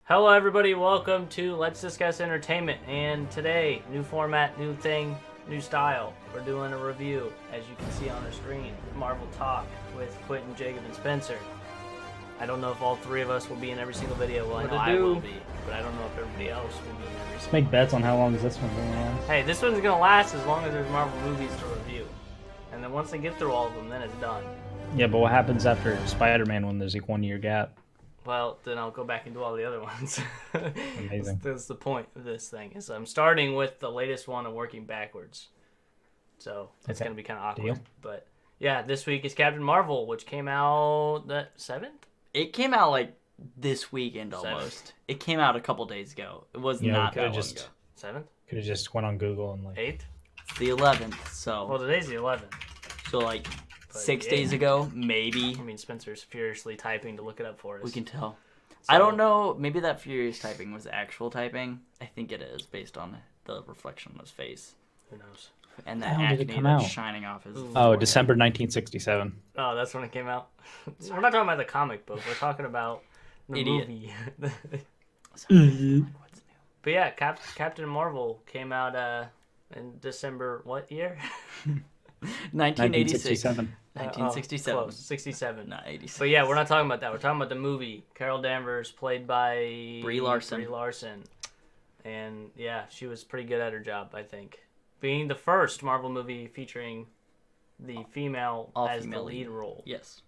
Hello everybody, welcome to Let's Discuss Entertainment, and today, new format, new thing, new style. We're doing a review, as you can see on our screen, Marvel Talk with Quentin, Jacob, and Spencer. I don't know if all three of us will be in every single video. Well, I know I will be, but I don't know if everybody else will be in every single Make bets on how long is this one going on. Hey, this one's gonna last as long as there's Marvel movies to review. And then once they get through all of them, then it's done. Yeah, but what happens after Spider-Man when there's like 1 year gap? Well, then I'll go back and do all the other ones. Amazing. That's the point of this thing. Is I'm starting with the latest one and working backwards. So it's Okay. going to be kind of awkward. Deal. But yeah, this week is Captain Marvel, which came out the 7th? It came out like this weekend Seventh. almost. It came out a couple days ago. It was Yeah, we not coulda that long just- ago. 7th? Could have just went on Google and like. 8th? It's the 11th, Well, so today's the 11th. like But 6 yeah. days ago, maybe. I mean, Spencer's furiously typing to look it up for us. We can tell. So- I don't know. Maybe that furious typing was actual typing. I think it is based on the reflection on his face Who knows? and the When did it acne come that's out? shining off his. Ooh. Oh, forehead. December 1967. Oh, that's when it came out. So we're not talking about the comic book. We're talking about the Idiot. movie. What's new? But yeah, Captain Marvel came out in December, what year? 1986. 1967. 1967. Close, 67. Not 86. But yeah, we're not talking about that. We're talking about the movie. Carol Danvers, played by Brie Larson. Brie Larson. And yeah, she was pretty good at her job, I think. Being the first Marvel movie featuring the female All as female the lead lead. role. Yes.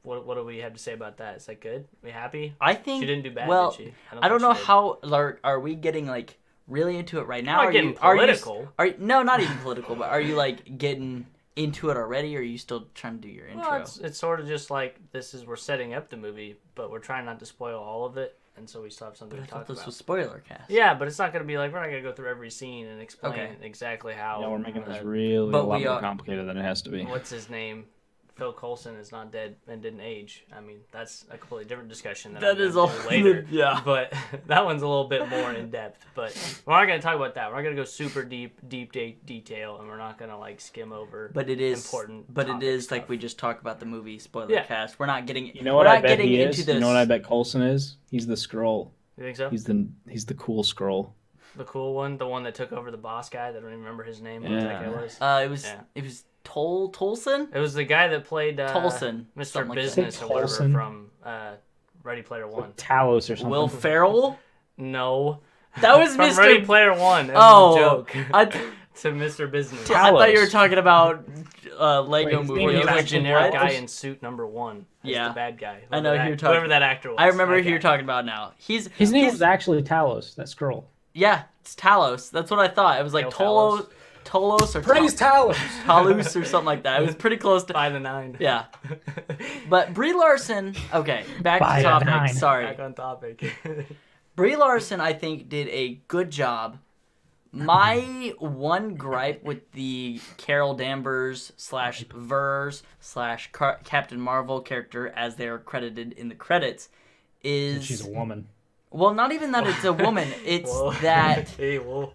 What do we have to say about that? Is that good? We happy? I think She didn't do bad, well, did she? I don't know think she did. how are we getting like really into it right now? not getting are political. No, not even political, but are you like getting into it already, or are you still trying to do your intro? Well, it's sort of just like we're setting up the movie, but we're trying not to spoil all of it, and so we still have something But I to thought talk this about. was spoiler cast. Yeah, but it's not going to be like we're not going to go through every scene and explain Okay. exactly how. Yeah, we're making this uh, really but a lot we more are- complicated than it has to be. What's his name? Phil Coulson is not dead and didn't age. I mean, that's a completely different discussion that That I'm is gonna all do later. yeah. But that one's a little bit more in depth. But we're not going to talk about that. We're not going to go super deep detail, and we're not going to like skim over. But it is important But it topic is stuff. like we just talked about the movie spoiler Yeah. cast. We're not getting. You know we're what I not bet getting he into is? this. You know what I bet Coulson is? He's the Skrull. You think so? He's the cool Skrull. The cool one, the one that took over the boss guy. I don't even remember his name. What Yeah. that guy was. It Yeah. was Tolson. It was the guy that played Tolson, Mr. something like that. Business or whatever Tolson? from Ready Player One. Talos or something. Will Ferrell. No. That was From Mr. Ready Player One. That Oh, was a joke. I To Mr. Business. I thought you were Talos. talking about Lego Wait, his movie. name He is was a actually generic Talos? guy in suit number 1. As Yeah. the bad guy. I know who you're talking- Whoever that actor was. I remember that who you're guy. talking about now. His name he's- was actually Talos. That Skrull. Yeah, it's Talos. That's what I thought. It was like Talos. Tolos or Talos. Talus or something like that. It was pretty close to. By the 9. Yeah, but Brie Larson. Okay, back By to the topic. 9. Sorry, Back on topic. Brie Larson. I think did a good job. My one gripe with the Carol Danvers / Vers / Captain Marvel character, as they are credited in the credits, is She's a woman. well, not even that it's a woman. It's Whoa. that Hey, whoa.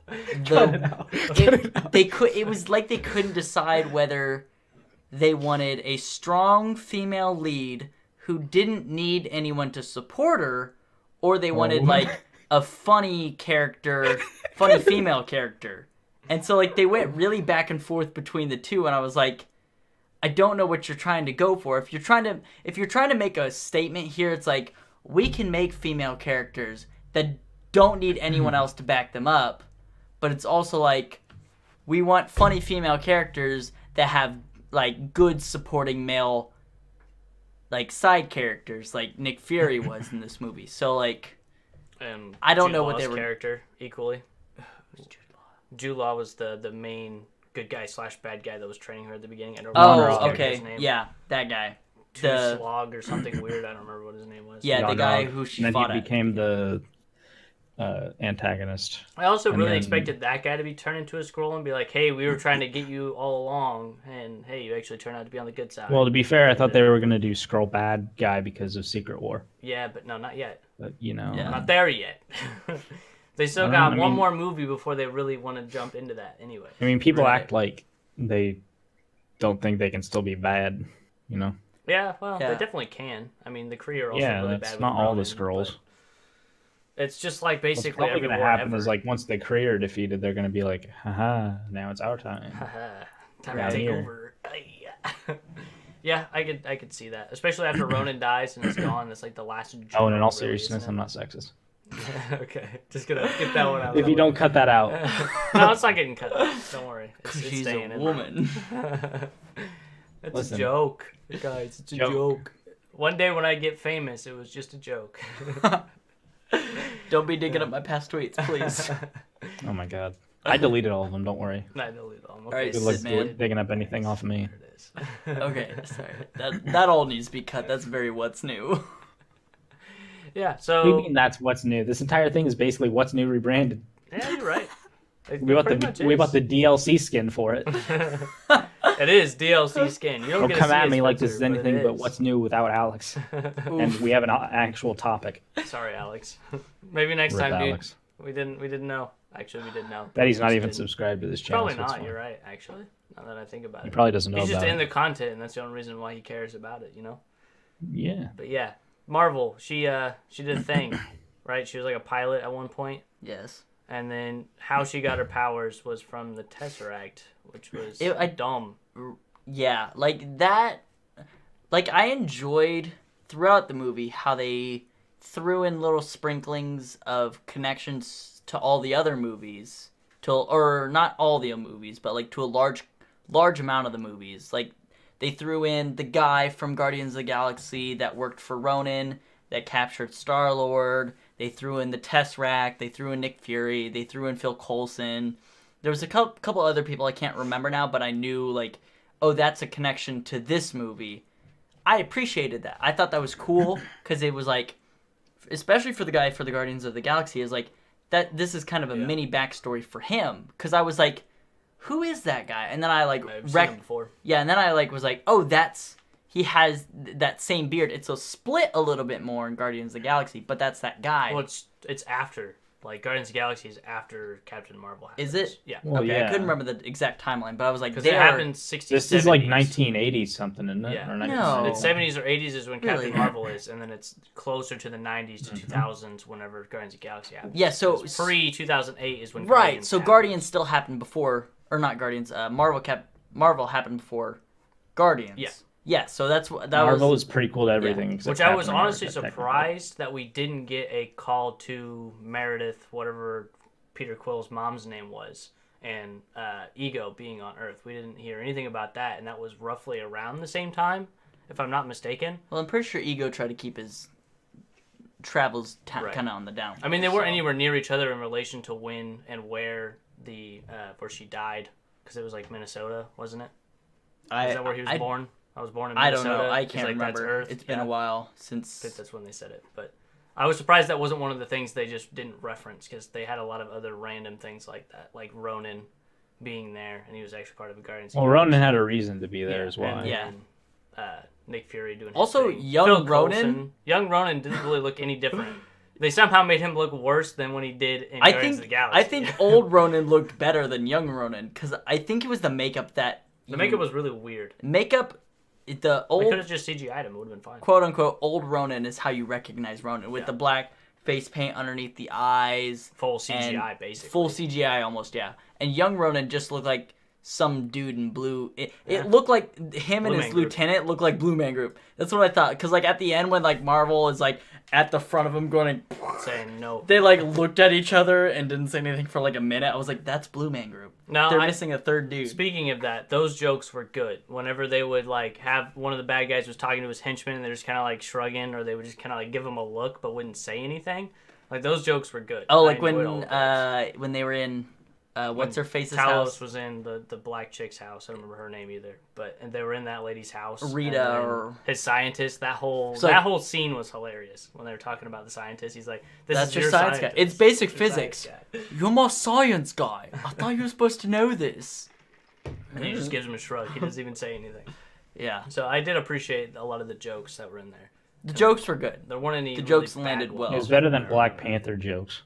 it was like they couldn't decide whether they wanted a strong female lead who didn't need anyone to support her, or they wanted Oh. like a funny character, funny female character. And so like they went really back and forth between the two, and I was like, I don't know what you're trying to go for. If you're trying to make a statement here, it's like we can make female characters that don't need anyone else to back them up, but it's also like we want funny female characters that have like good supporting male like side characters like Nick Fury was in this movie. So like And I don't Jude know what Law's they were- character equally. Jude Law was the main good guy / bad guy that was training her at the beginning. I don't remember his oh character's okay, name. yeah, that guy. Two The Slog or something weird. I don't remember what his name was. Yeah, the John guy Nog. who she And then fought he at. became the antagonist. I also And really then- expected that guy to be turned into a Skrull and be like, "Hey, we were trying to get you all along, and hey, you actually turned out to be on the good side." Well, to be fair, I thought they were gonna do Skrull bad guy because of Secret War, yeah, but no, not yet. but you know. Yeah. Not there yet. They still I got don't know, I one mean- more movie before they really want to jump into that. Anyway. I mean, people Right. act like they don't think they can still be bad, you know. Yeah, well, Yeah. they definitely can. I mean, the Kree are also Yeah, really that's bad. not with all the Ronin, Skrulls. It's just like What's basically probably every going to war happen ever. is like once the creator defeated, they're going to be like, haha, now it's our time. Time Right to take here. over. Yeah, I could see that, especially after Ronan dies and it's gone. It's like the last. Oh, and in all jewel, really, seriousness, isn't I'm it? not sexist. Okay, just gonna get that one out. If you don't cut that out. No, it's not getting cut. Don't worry. It's She's staying a in. woman. It's Listen. a joke, guys. It's a joke. One day when I get famous, it was just a joke. Don't be digging up my past tweets, please. Oh my god. I deleted all of them, don't worry. I delete them. All right, Good luck Sid, man. digging up anything off of me. There it is. Okay, sorry. That all needs to be cut. That's very what's new. Yeah. What do you So mean that's what's new? This entire thing is basically what's new rebranded. yeah, you're right. It We bought pretty the much we is. bought the DLC skin for it. It is DLC skin. You don't Don't get to come see at it, me like this is Spencer, anything but it what's new without Alex. And we have an actual topic. is. Sorry, Alex. Maybe next Rip time, dude. Alex. We didn't know. Actually, we didn't know. Bet he's not We just even didn't. subscribed to this channel. Probably so it's not. fine. You're right. Actually, now that I think about He it, probably doesn't know he's just about in it. the content, and that's the only reason why he cares about it. You know. Yeah. But yeah, Marvel. She did a thing, right? She was like a pilot at one point, Yes. and then how she got her powers was from the Tesseract, which was dumb. Yeah, like that. Like I enjoyed throughout the movie how they threw in little sprinklings of connections to all the other movies, or not all the movies, but like to a large amount of the movies. Like they threw in the guy from Guardians of the Galaxy that worked for Ronan that captured Star-Lord. They threw in the Tesseract. They threw in Nick Fury. They threw in Phil Coulson. There was a couple other people I can't remember now, but I knew like, oh, that's a connection to this movie. I appreciated that. I thought that was cool because it was like, especially for the guy for the Guardians of the Galaxy, is like that. This is kind of a mini backstory for him because I was like, who is that guy? And then I like I've seen him before. yeah, and then I like was like, oh, he has that same beard. It's a split a little bit more in Guardians of the Galaxy, but that's that guy. Well, it's after. Like Guardians of the Galaxy is after Captain Marvel happens. Is it? Yeah. Well, okay, yeah. I couldn't remember the exact timeline, but I was like, Because they it are. happened 60s, This is like 70s. 1980 something, isn't it? Yeah. Or No. 1970s. It's 70s or 80s is when Really? Captain Marvel is, and then it's closer to the 90s to 2000s whenever Guardians of the Galaxy happens. Yeah, so Pre 2008 is when right. Guardians So happened. Guardians still happened before, or not Guardians. Marvel happened before Guardians. Yeah. Yeah. So that's what that Marvel was. is pretty cool to everything. except Which I was Captain honestly America, technically. surprised that we didn't get a call to Meredith, whatever Peter Quill's mom's name was, and Ego being on Earth. We didn't hear anything about that, and that was roughly around the same time, if I'm not mistaken. Well, I'm pretty sure Ego tried to keep his travels Right. kind of on the down. I mean, they weren't so- anywhere near each other in relation to when and where where she died, because it was like Minnesota, wasn't it? Is that where he was born? I was born in I Minnesota. don't know. I He's can't like, that's remember. Earth. It's been Yeah. a while I since. think that's when they said it, but I was surprised that wasn't one of the things they just didn't reference, because they had a lot of other random things like that, like Ronan being there, and he was actually part of the Guardians. Well, Ronan had a reason to be there as well. and Yeah. then, Nick Fury doing his Also, thing. young Phil Ronan- Coulson. Young Ronan didn't really look any different. They somehow made him look worse than when he did in Guardians of the Galaxy. I think old Ronan looked better than young Ronan because I think it was the makeup that the makeup was really weird. makeup. The They could old have just CGI'd him; it would have been fine. quote unquote old Ronan is how you recognize Ronan with Yeah. the black face paint underneath the eyes, Full CGI, and basically. full CGI almost, yeah. And young Ronan just looked like some dude in blue. It looked like him Blue and Man his Group. lieutenant looked like Blue Man Group. That's what I thought. Because like at the end when like Marvel is like at the front of him going, saying no. they like looked at each other and didn't say anything for like a minute. I was like, that's Blue Man Group. No, They're I- missing a third dude. Speaking of that, those jokes were good. Whenever they would like have one of the bad guys was talking to his henchmen and they're just kind of like shrugging, or they would just kind of like give him a look but wouldn't say anything. Like those jokes were good. Oh, I like when enjoyed all of those. when they were in what's her face's Talos house? was in the black chick's house. I don't remember her name either, and they were in that lady's house. Rita and then or- his scientist. That whole So, like- whole scene was hilarious when they were talking about the scientist. He's like, "This That's is your science guy. scientist. It's basic Your physics. science guy." You're my science guy. I thought you were supposed to know this. And he just gives him a shrug. He doesn't even say anything. Yeah, So I did appreciate a lot of the jokes that were in there. the jokes were good. There weren't any. The really jokes bad landed ones. well. It was better than Black Panther jokes,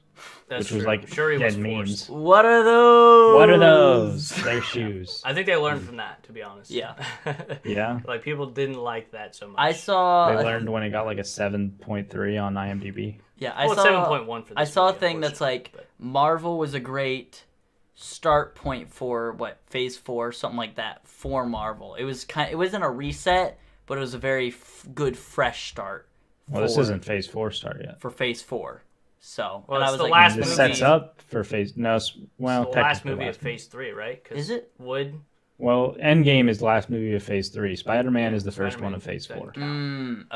That's which was true. like Shuri was dead forced. memes. What are those? What are those? Their shoes. I think they learned from that, to be honest. Yeah. Yeah. Like people didn't like that so much. I saw. They learned when it got like a 7.3 on IMDb. Yeah, Well, it's 7.1 for this I saw a movie, thing that's like unfortunately, Marvel was a great start point for Phase 4, something like that for Marvel. It wasn't a reset, but it was a very good fresh start. Well, this isn't Phase 4 start yet. For Phase 4. So, Well, and I it's was the like, last This movie. sets up for Phase. No, well, it's the last technically movie last of Phase 3, right? 'Cause Is it? Well, Endgame is the last movie of Phase 3. Spider-Man is the first Spider-Man one of Phase 4.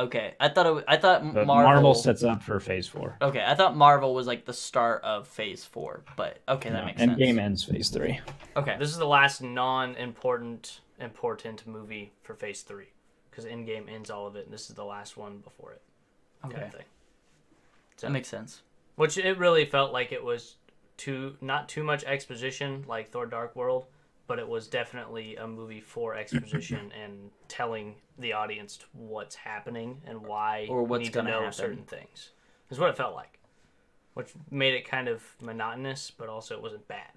Okay. I thought But Marvel Marvel sets up for Phase 4. Okay, I thought Marvel was like the start of Phase 4, but okay, that makes sense. Endgame ends Phase 3. Okay. This is the last non-important movie for Phase 3, because Endgame ends all of it, and this is the last one before it. Okay. Kind of thing. So, That makes sense. which it really felt like it was not too much exposition like Thor: Dark World, but it was definitely a movie for exposition and telling the audience what's happening and why Or what's we need to gonna know happen. certain things. Is what it felt like, which made it kind of monotonous, but also it wasn't bad.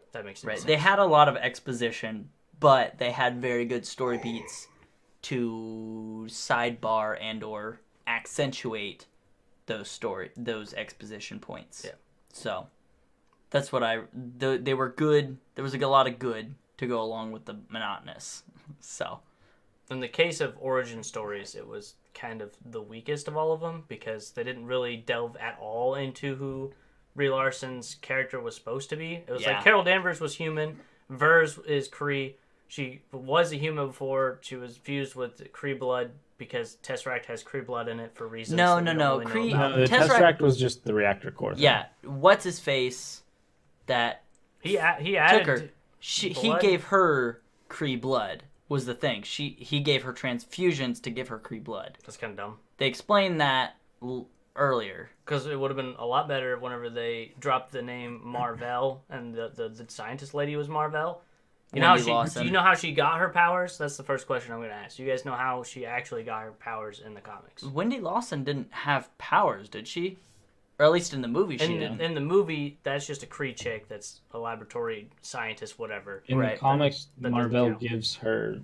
If that makes any Right. sense. They had a lot of exposition, but they had very good story beats to sidebar and or accentuate those exposition points. Yeah. So that's what they were good. There was a lot of good to go along with the monotonous. So In the case of origin stories, it was kind of the weakest of all of them because they didn't really delve at all into who Brie Larson's character was supposed to be. It was Yeah. like Carol Danvers was human, Vers is Kree. She was a human before. She was fused with Kree blood because Tesseract has Kree blood in it for reasons. No, that we no, don't no. really know Kree- about. No, the Tesseract- Tesseract was just the reactor core thing. yeah, what's his face that He took added. her? He blood? gave her Kree blood. Was the thing. He gave her transfusions to give her Kree blood. That's kind of dumb. They explained that earlier. Because it would have been a lot better whenever they dropped the name Marvel and the scientist lady was Marvel. You know Wendy how Lawson. do you know how she got her powers? That's the first question I'm going to ask. You guys know how she actually got her powers in the comics? Wendy Lawson didn't have powers, did she? Or at least in the movie she In, did. in the movie, that's just a Kree chick that's a laboratory scientist, whatever. In Right. the comics, That doesn't Marvel count. gives her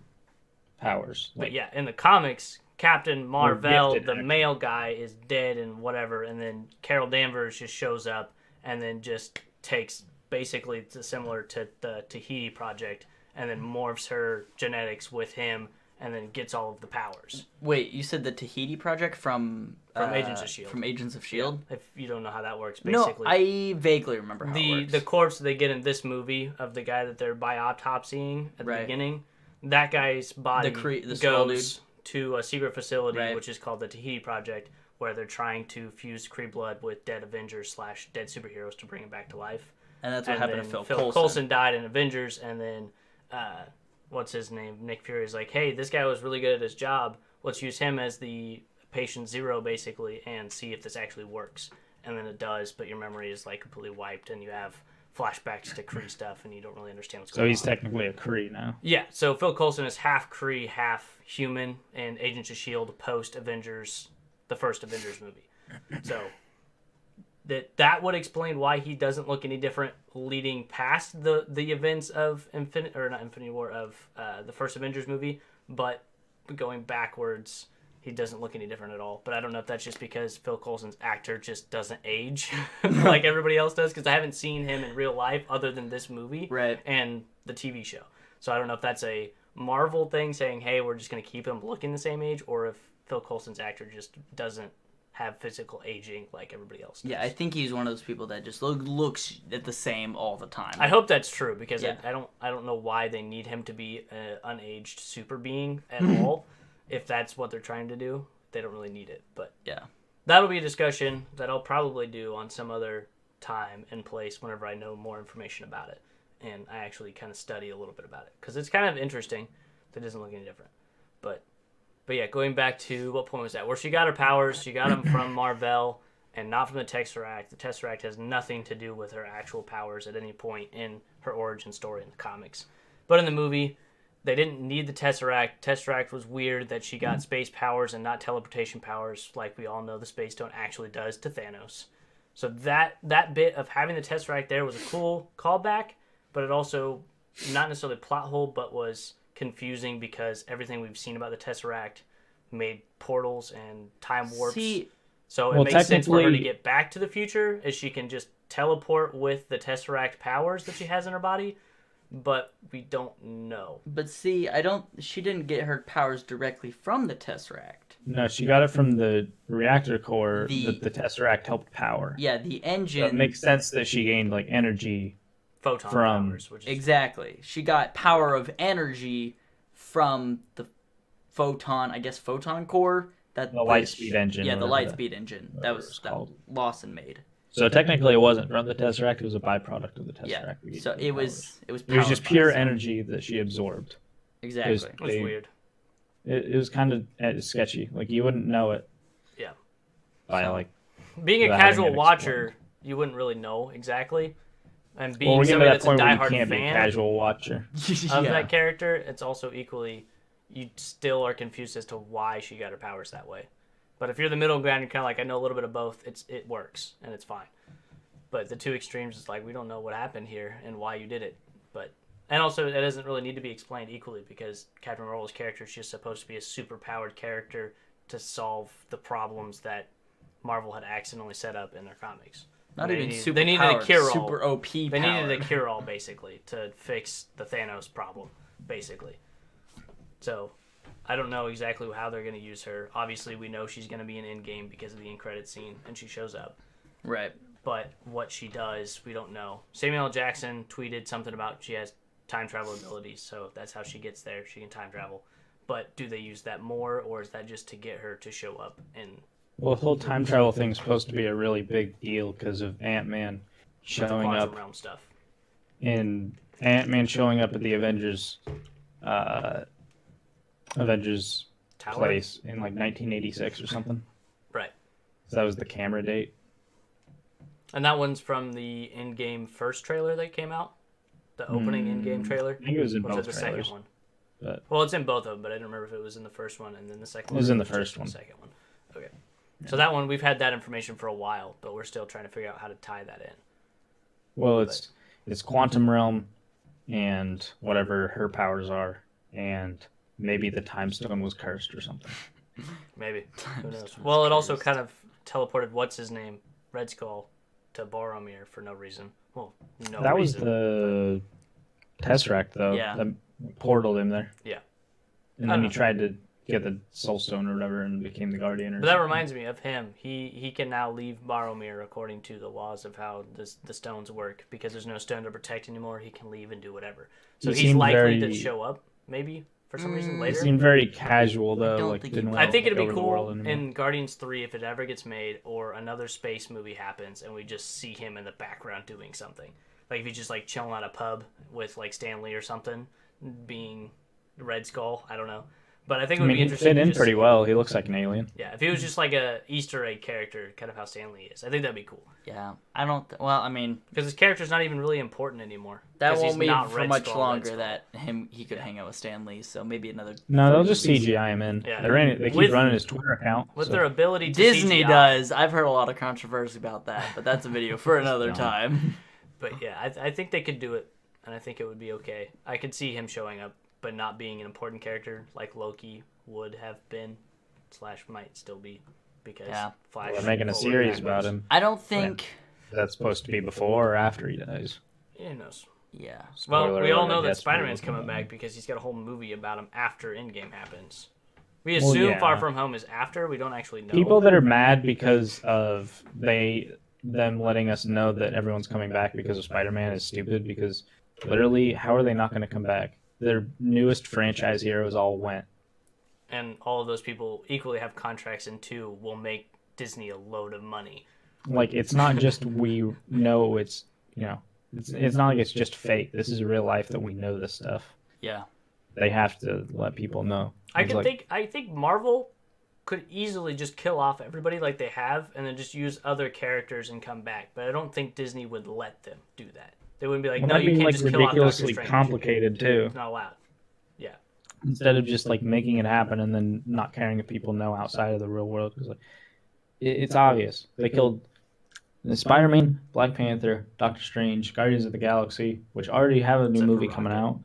powers. But yeah, in the comics, Captain Marvel, gifted, the actually. male guy, is dead and whatever, and then Carol Danvers just shows up and then just takes basically similar to the Tahiti Project and then morphs her genetics with him and then gets all of the powers. Wait, you said the Tahiti Project from Agents of S.H.I.E.L.D.. From Agents of Shield. If you don't know how that works, No, basically. I vaguely remember how it the works. the corpse they get in this movie of the guy that they're biopsying at the Right. beginning, that guy's body The Skrull goes to a secret facility Right. which is called the Tahiti Project, where they're trying to fuse Kree blood with dead Avengers / dead superheroes to bring him back to life. and that's what And happened then to Phil Coulson died in Avengers, and then what's his name? Nick Fury is like, hey, this guy was really good at his job. Let's use him as the patient zero, basically, and see if this actually works. And then it does, but your memory is like completely wiped, and you have flashbacks to Kree stuff, and you don't really understand what's So going on. he's technically a Kree now. Yeah, so Phil Coulson is half Kree, half human, and Agents of S.H.I.E.L.D. post Avengers, the first Avengers movie. So that would explain why he doesn't look any different leading past the events of Infinity War of the first Avengers movie, but going backwards, he doesn't look any different at all. But I don't know if that's just because Phil Coulson's actor just doesn't age like everybody else does, because I haven't seen him in real life other than this movie Right. and the TV show. So I don't know if that's a Marvel thing saying, hey, we're just going to keep him looking the same age, or if Phil Coulson's actor just doesn't have physical aging like everybody else does. Yeah, I think he's one of those people that just looks at the same all the time. I hope that's true, because Yeah. I don't know why they need him to be an unaged super being at all. If that's what they're trying to do, they don't really need it. But Yeah. that'll be a discussion that I'll probably do on some other time and place whenever I know more information about it, and I actually kind of study a little bit about it, because it's kind of interesting. That doesn't look any different. But yeah, going back to what point was that? Where she got her powers, she got them from Marvel and not from the Tesseract. The Tesseract has nothing to do with her actual powers at any point in her origin story in the comics. But in the movie, they didn't need the Tesseract. Tesseract was weird that she got space powers and not teleportation powers, like we all know the Space Stone actually does to Thanos. So that bit of having the Tesseract there was a cool callback, but it also, not necessarily a plot hole, but was confusing because everything we've seen about the Tesseract made portals and time warps. See, So Well, it makes sense for her to technically- get back to the future, as she can just teleport with the Tesseract powers that she has in her body, but we don't know. But see, she didn't get her powers directly from the Tesseract. No, she got it from the reactor core The- that the Tesseract helped power. Yeah, the So engine. it makes sense that she gained like energy. Photon From- powers, which is Exactly. She got power of energy from the photon core. That The Lightspeed engine, Yeah, the whatever Lightspeed engine. That whatever was it's that called. Lawson made. So technically, it wasn't from the Tesseract; it was a byproduct of the Tesseract. Yeah. that gave So her it powers. was It was powered just by pure something. energy that she absorbed. Exactly. it was They- weird. It was kind of sketchy. Like you wouldn't know it. Yeah. By like. Being a without having casual it watcher, you wouldn't really know exactly. And being Well, we're getting to somebody that that's a point where you diehard can't be a fan casual watcher. of Yeah. that character, it's also equally, you still are confused as to why she got her powers that way. But if you're the middle ground, you're kind of like, I know a little bit of both. It works and it's fine. But the two extremes is like, we don't know what happened here and why you did it. And also, it doesn't really need to be explained equally because Captain Marvel's character is just supposed to be a super powered character to solve the problems that Marvel had accidentally set up in their comics. Not They even needed- super they needed powered, a cure-all. super OP They needed powered. a cure-all, basically, to fix the Thanos problem, basically. So, I don't know exactly how they're going to use her. Obviously, we know she's going to be in Endgame because of the end credit scene, and she shows up. Right. But what she does, we don't know. Samuel L. Jackson tweeted something about she has time travel abilities, so that's how she gets there. She can time travel. But do they use that more, or is that just to get her to show up in Well, the whole time travel thing's supposed to be a really big deal because of Ant-Man with the showing quantum up realm stuff? in Ant-Man showing up at the Avengers Tower? place in like 1986 or something. Right. So that was the camera date. And that one's from the Endgame first trailer that came out? The opening Endgame trailer? I think it was in Or was it both the trailers. second one? But Well, it's in both of them, but I don't remember if it was in the first one and then the second one. It was in or the first just one. The second one. Okay. So that one, we've had that information for a while, but we're still trying to figure out how to tie that in. well, it's quantum realm and whatever her powers are, and maybe the time stone was cursed or something. Maybe. Who knows? Time's Well, it also cursed. kind of teleported what's his name, Red Skull, to Boromir for no reason. Well, no that was reason. the Tesseract though. Yeah. That portaled him there. Yeah. And I then don't he know. tried to get the Soul Stone or whatever and became the Guardian. Or But that something. reminds me of him. He can now leave Boromir according to the laws of how the stones work. Because there's no stone to protect anymore, he can leave and do whatever. So He he's seemed likely to very- show up, maybe, for some reason Mm, He later. seemed very casual though. don't Like think he didn't will. want I think to it'd take be over the world cool anymore. in Guardians 3 if it ever gets made, or another space movie happens and we just see him in the background doing something. Like if he's just like chilling at a pub with like Stan Lee or something, being Red Skull. I don't know. But I think it I would mean, be he interesting. fit to in just pretty see- well. He looks like an alien. Yeah, if he was just like a Easter egg character, kind of how Stan Lee is. I think that'd be cool. Yeah. I don't. Well, I mean, Because his character's not even really important anymore. that 'Cause he's won't be not for Red much Skull, Red longer Skull. that he could hang out with Stan Lee. So maybe another. No, they'll just season. CGI him in. Yeah. They keep With- running his Twitter account. With so- their ability to Disney CGI. does. I've heard a lot of controversy about that, but that's a video for another No. time. But yeah, I think they could do it, and I think it would be okay. I could see him showing up, but not being an important character like Loki would have been, / might still be, because Yeah. Flash. They're making a forward series backwards. about him. I don't think. That's supposed to be before or after he dies. Who knows? Yeah. Well, Spoiler we all alert, know I that guess, Spider-Man's but- coming back because he's got a whole movie about him after Endgame happens. We Well, assume yeah. Far From Home is after. We don't actually know. People that are mad because of them letting us know that everyone's coming back because of Spider-Man is stupid. Because literally, how are they not going to come back? Their newest franchise heroes all went. And all of those people equally have contracts, and two will make Disney a load of money. Like it's not just we know it's it's not like it's just fake. This is real life that we know this stuff. Yeah. They have to let people know. I It's can like- I think Marvel could easily just kill off everybody like they have, and then just use other characters and come back. But I don't think Disney would let them do that. They wouldn't be like, Well, no, that'd you be can't like just kill off Doctor ridiculously Strange. complicated too. It's not allowed. Yeah. Instead of just like making it happen and then not caring if people know outside of the real world, because like it's obvious they killed Spider-Man, Black Panther, Doctor Strange, Guardians of the Galaxy, which already have a new Except for movie coming Rocket. out.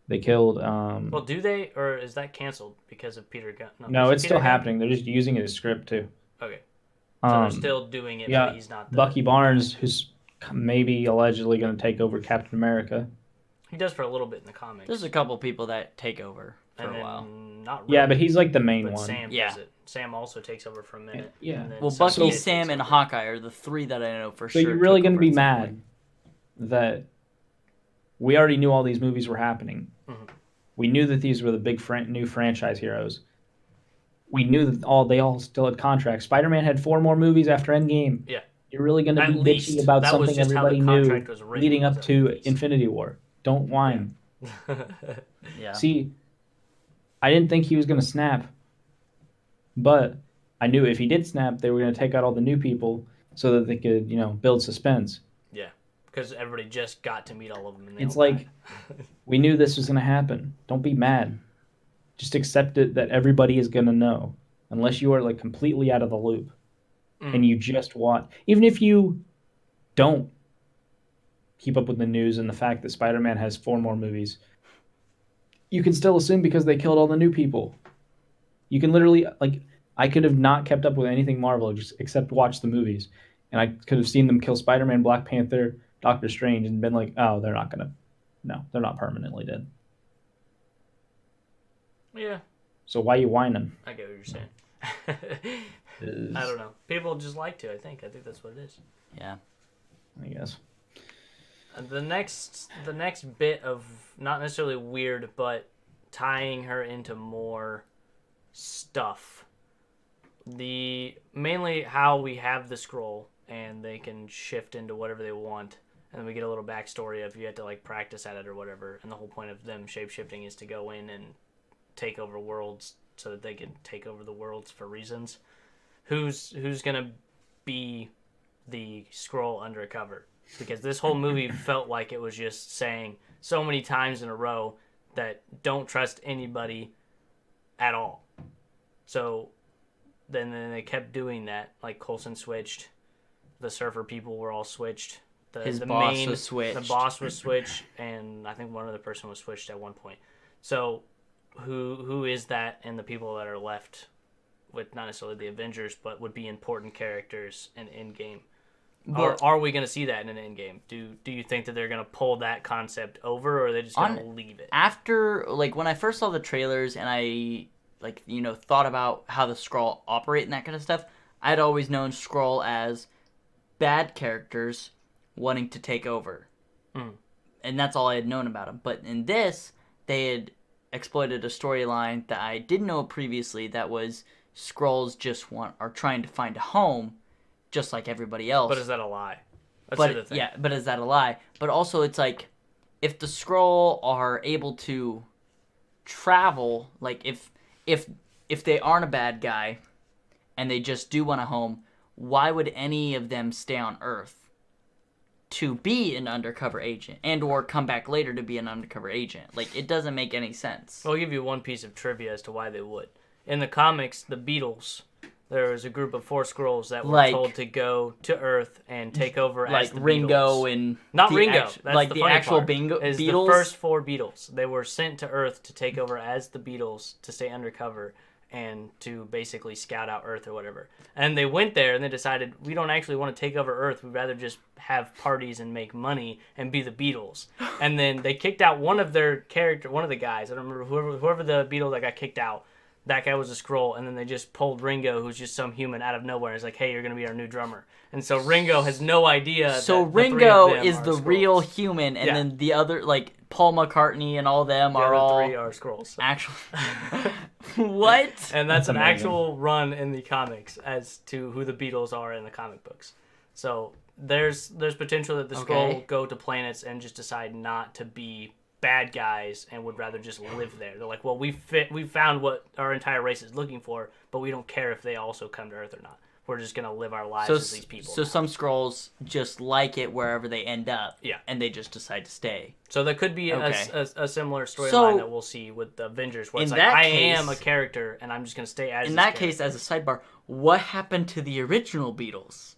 They killed. Well, do they, or is that canceled because of Peter Gunn? No, is it it's Peter still Gunn? happening. They're just using it as script too. Okay. So they're Um, still doing it, yeah, but he's not the. Bucky Barnes, who's maybe allegedly going to take over Captain America. He does for a little bit in the comics. There's a couple people that take over for and a then while. not really. Yeah, but he's like the main But one. Sam Yeah. does it. Sam also takes over for a minute. Yeah. and then Well, some Bucky, kid Sam, takes and over. Hawkeye are the three that I know for So sure. you're really took going to over be at some mad point. that we already knew all these movies were happening. Mhm. We knew that these were the big new franchise heroes. We knew that they all still had contracts. Spider-Man had 4 more movies after Endgame. Yeah. You're really going to At be least. bitchy about That was something just how the everybody knew contract was written, leading was up at to least. Infinity War. Don't whine. Yeah. See, I didn't think he was going to snap, but I knew if he did snap, they were going to take out all the new people so that they could, build suspense. Yeah, because everybody just got to meet all of them. And they It's all like died. we knew this was going to happen. Don't be mad. Just accept it that everybody is going to know, unless you are like completely out of the loop and you just watch. Even if you don't keep up with the news and the fact that Spider-Man has 4 more movies, you can still assume because they killed all the new people. You can literally, like, I could have not kept up with anything Marvel except watch the movies, and I could have seen them kill Spider-Man, Black Panther, Doctor Strange, and been like, oh, they're not permanently dead. Yeah, So why you whining? I get what you're saying. I don't know. People just like to. I think that's what it is. Yeah. I guess. And the next bit of not necessarily weird, but tying her into more stuff. Mainly how we have the scroll and they can shift into whatever they want, and then we get a little backstory of you had to like practice at it or whatever. And the whole point of them shapeshifting is to go in and take over worlds so that they can take over the worlds for reasons. Who's gonna be the scroll undercover? Because this whole movie felt like it was just saying so many times in a row that don't trust anybody at all. So then they kept doing that. Like Coulson switched, the surfer people were all switched. His boss was switched. The boss was switched, and I think one other person was switched at one point. So who is that? And the people that are left with not necessarily the Avengers, but would be important characters in Endgame. Are we going to see that in an Endgame? Do you think that they're going to pull that concept over, or are they just going to leave it? After, like, when I first saw the trailers and I, like, thought about how the Skrull operate and that kind of stuff, I'd always known Skrull as bad characters wanting to take over. And that's all I had known about them. But in this, they had exploited a storyline that I didn't know previously, that was Skrulls are trying to find a home, just like everybody else. But is that a lie? That's But the other thing. yeah, but is that a lie? But also, it's like, if the Skrull are able to travel, like if they aren't a bad guy and they just do want a home, why would any of them stay on Earth to be an undercover agent and or come back later to be an undercover agent? Like, it doesn't make any sense. I'll give you one piece of trivia as to why they would. In the comics, the Beatles, there was a group of 4 Skrulls that were told to go to Earth and take over as the Ringo Beatles. and Not the Ringo. act- That's like the the funny actual part, is Beatles. the first 4 Beatles. They were sent to Earth to take over as the Beatles to stay undercover and to basically scout out Earth or whatever. And they went there and they decided, we don't actually want to take over Earth. We'd rather just have parties and make money and be the Beatles. And then they kicked out one of their one of the guys. I don't remember whoever the Beatle that got kicked out. That guy was a Skrull, and then they just pulled Ringo, who's just some human out of nowhere. It's like, hey, you're going to be our new drummer. And so Ringo has no idea. So that the 3 of Ringo them is are the Skrulls. real human, and Yeah. then the other, like, Paul McCartney and all them The are other all 3 are Skrulls. actual. What? And that's That's an amazing. actual run in the comics as to who the Beatles are in the comic books. So there's potential that the Skrull will go to planets and just decide not to be bad guys and would rather just live there. They're like, well, we found what our entire race is looking for, but we don't care if they also come to Earth or not. We're just gonna live our lives as these people. So some Skrulls just like it wherever they end up. Yeah. And they just decide to stay. So there could be Okay. a similar storyline So, that we'll see with the Avengers, where it's in like, that I case- am a character and I'm just gonna stay as In this that case, character. as a sidebar, what happened to the original Beatles?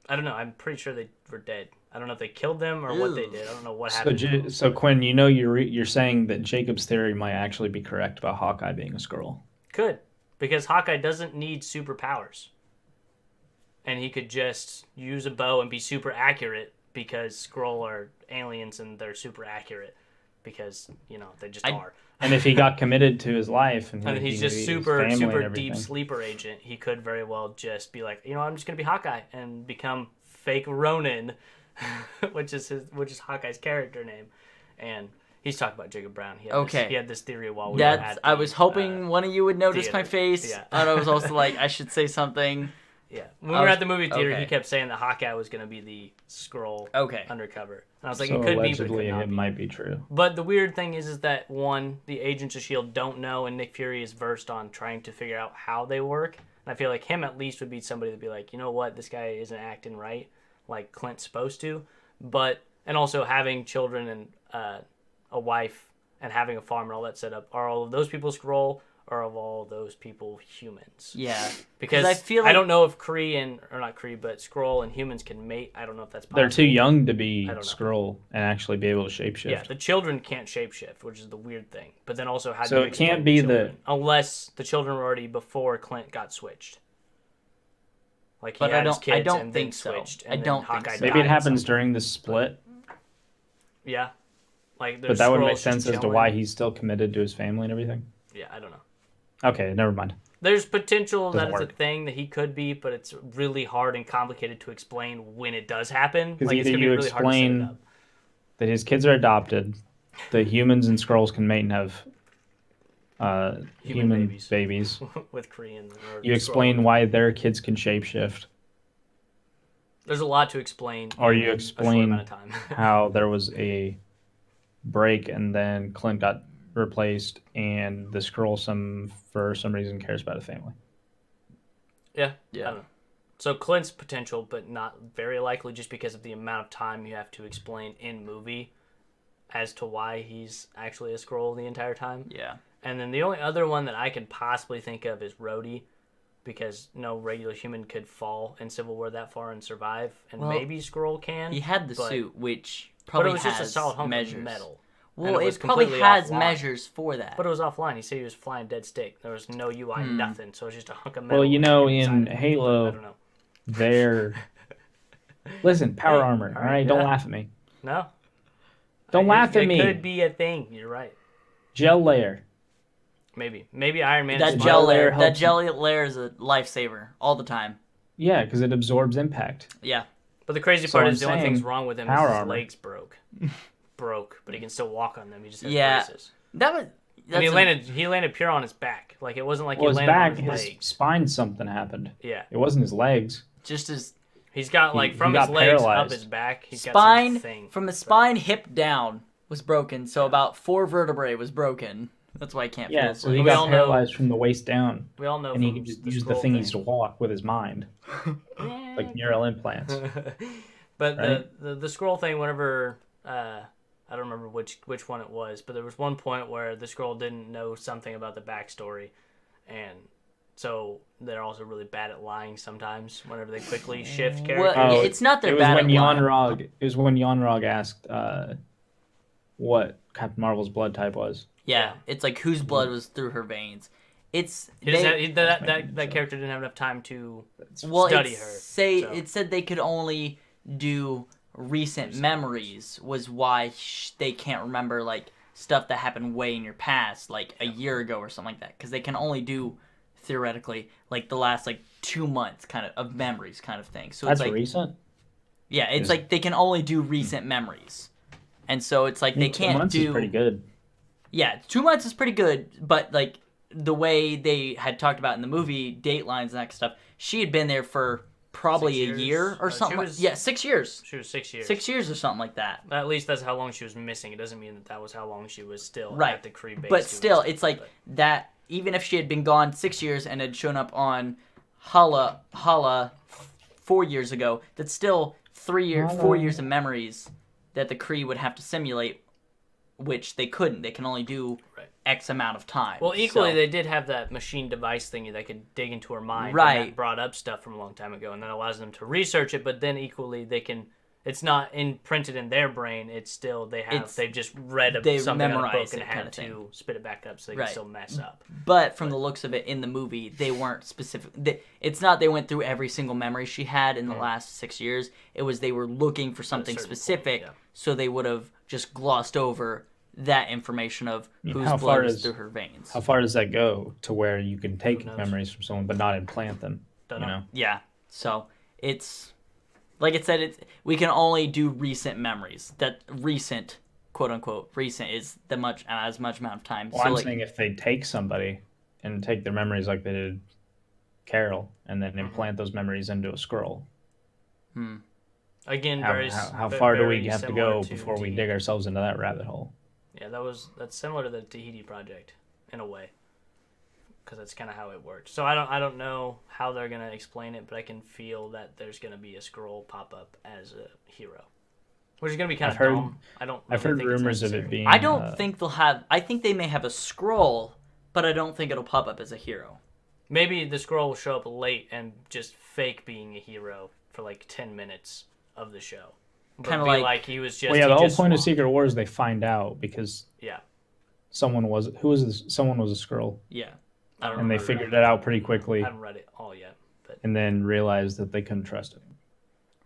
I don't know. I'm pretty sure they were dead. I don't know if they killed them or what they Ew. did. I don't know what So, happened. so Quinn, you're saying that Jacob's theory might actually be correct about Hawkeye being a Skrull. Could, because Hawkeye doesn't need superpowers. and he could just use a bow and be super accurate because Skrull are aliens and they're super accurate because they just are. And if he got committed to his life and he's just super deep sleeper agent, he could very well just be like, I'm just gonna be Hawkeye and become fake Ronin, which is Hawkeye's character name, and. He's talking about Jacob Brown. He had this theory while we were at I was hoping one of you would notice my face. Yeah. And I was also like, I should say something. Yeah. When we were at the movie theater, he kept saying that Hawkeye was going to be the Skrull undercover. And I was like, it could be, but it could not be. Might be true. But the weird thing is that, one, the Agents of S.H.I.E.L.D. don't know, and Nick Fury is versed on trying to figure out how they work. And I feel like him at least would be somebody to be like, you know what, this guy isn't acting right like Clint's supposed to. And also having children and a wife and having a farm and all that set up, are all of those people Skrull, or are all of those people humans? Yeah. Because I feel like... I don't know if but Skrull and humans can mate. I don't know if that's possible. They're too young to be Skrull and actually be able to shapeshift. Yeah, the children can't shapeshift, which is the weird thing. But then also how do so you it can't be unless the children were already before Clint got switched. Like but had his kids I don't and think then so. switched. I don't think so. Maybe it happens during the split. Yeah. But that would make sense as to why he's still committed to his family and everything. Yeah, I don't know. Okay, never mind. There's potential that it's a thing that he could be, but it's really hard and complicated to explain when it does happen. Because it's either you really explain that his kids are adopted, the humans and Skrulls can mate and have human babies. With Korean. You explain why their kids can shapeshift. There's a lot to explain. Or you explain how there was a break and then Clint got replaced and the Skrull for some reason cares about a family. Yeah. I don't know. So Clint's potential, but not very likely just because of the amount of time you have to explain in movie as to why he's actually a Skrull the entire time. Yeah. And then the only other one that I could possibly think of is Rhodey, because no regular human could fall in Civil War that far and survive, and maybe Skrull can. He had the suit, which probably has just a solid hunk measures. Of metal. Well, it probably has measures for that. But it was offline. He said he was flying dead stick. There was no UI, nothing. So it was just a hunk of metal. Well, in Halo, they're... Listen, power armor, all right? Don't laugh at me. No. Don't laugh at me. It could be a thing. You're right. Gel layer. Maybe Iron Man. That gel layer is a lifesaver all the time. Yeah, because it absorbs impact. Yeah. But the crazy part is the only thing's wrong with him is his legs broke, but he can still walk on them. He just has braces. He landed pure on his back. Like it wasn't like he landed on his legs. His spine, something happened. Yeah. It wasn't his legs. Just his. He's got from his legs up his back. He's spine got something. From the spine hip down was broken. So about 4 vertebrae was broken. That's why I can't feel. Yeah, so he got paralyzed from the waist down. We all know. And he can just use the thingies to walk with his mind. Like neural implants. But right? the Skrull thing, whenever I don't remember which one it was, but there was one point where the Skrull didn't know something about the backstory, and so they're also really bad at lying sometimes. Whenever they quickly shift characters, it's not their bad. It was when Yon-Rogg asked what Captain Marvel's blood type was. Yeah, it's like whose blood was through her veins. That character didn't have enough time to study her. It said they could only do recent memories was why they can't remember like stuff that happened way in your past, like a year ago or something like that, because they can only do theoretically like the last like 2 months kind of memories kind of thing. So that's it's like recent. Yeah, it's like they can only do recent memories, and so it's like they can't 2 months is pretty good. Yeah, 2 months is pretty good, but like the way they had talked about in the movie, datelines and that stuff, she had been there for probably a year or something. 6 years. She was 6 years. 6 years or something like that. At least that's how long she was missing. It doesn't mean that was how long she was still at the Kree base. But still, it's like that. Even if she had been gone 6 years and had shown up on Hala 4 years ago, that's still 4 years of memories that the Kree would have to simulate, which they couldn't. They can only do X amount of time. Well, equally, they did have that machine device thingy that could dig into her mind. Right. And that brought up stuff from a long time ago, and that allows them to research it, but then equally, they can... It's not imprinted in their brain. It's still they've just read they something on a book memorize and it had kinda to thing. spit it back up so they Right. can still mess up. But from the looks of it in the movie, they weren't specific. It's not they went through every single memory she had in the last 6 years. It was they were looking for something certain point, specific, yeah. so they would have just glossed over that information of whose how blood far is does- through her veins. How far does that go to where you can take knows? memories from someone but not implant them? Don't you know. know? Yeah. So it's like it said. We can only do recent memories. That recent, quote unquote, recent is as much amount of time. Well, so I'm like, saying if they take somebody and take their memories like they did Carol, and Mm-hmm. then implant those memories into a scroll, Again, how far do we very have to similar go to before we Tahiti. dig ourselves into that rabbit hole? Yeah, that's similar to the Tahiti project in a way, because that's kind of how it worked. So I don't know how they're gonna explain it, but I can feel that there's gonna be a scroll pop up as a hero, which is gonna be kind of I've heard- dumb. I've really heard think it's rumors of it necessary. being. I don't think they'll have. I think they may have a scroll, but I don't think it'll pop up as a hero. Maybe the scroll will show up late and just fake being a hero for like 10 minutes of the show. But Kinda be like- he was just. Well, yeah, he the whole just point of swapped. Secret Wars, they find out because Yeah, someone was someone was a scroll, Yeah. I don't and they remember. figured it out pretty quickly, I haven't read it all yet, but and then realized that they couldn't trust it.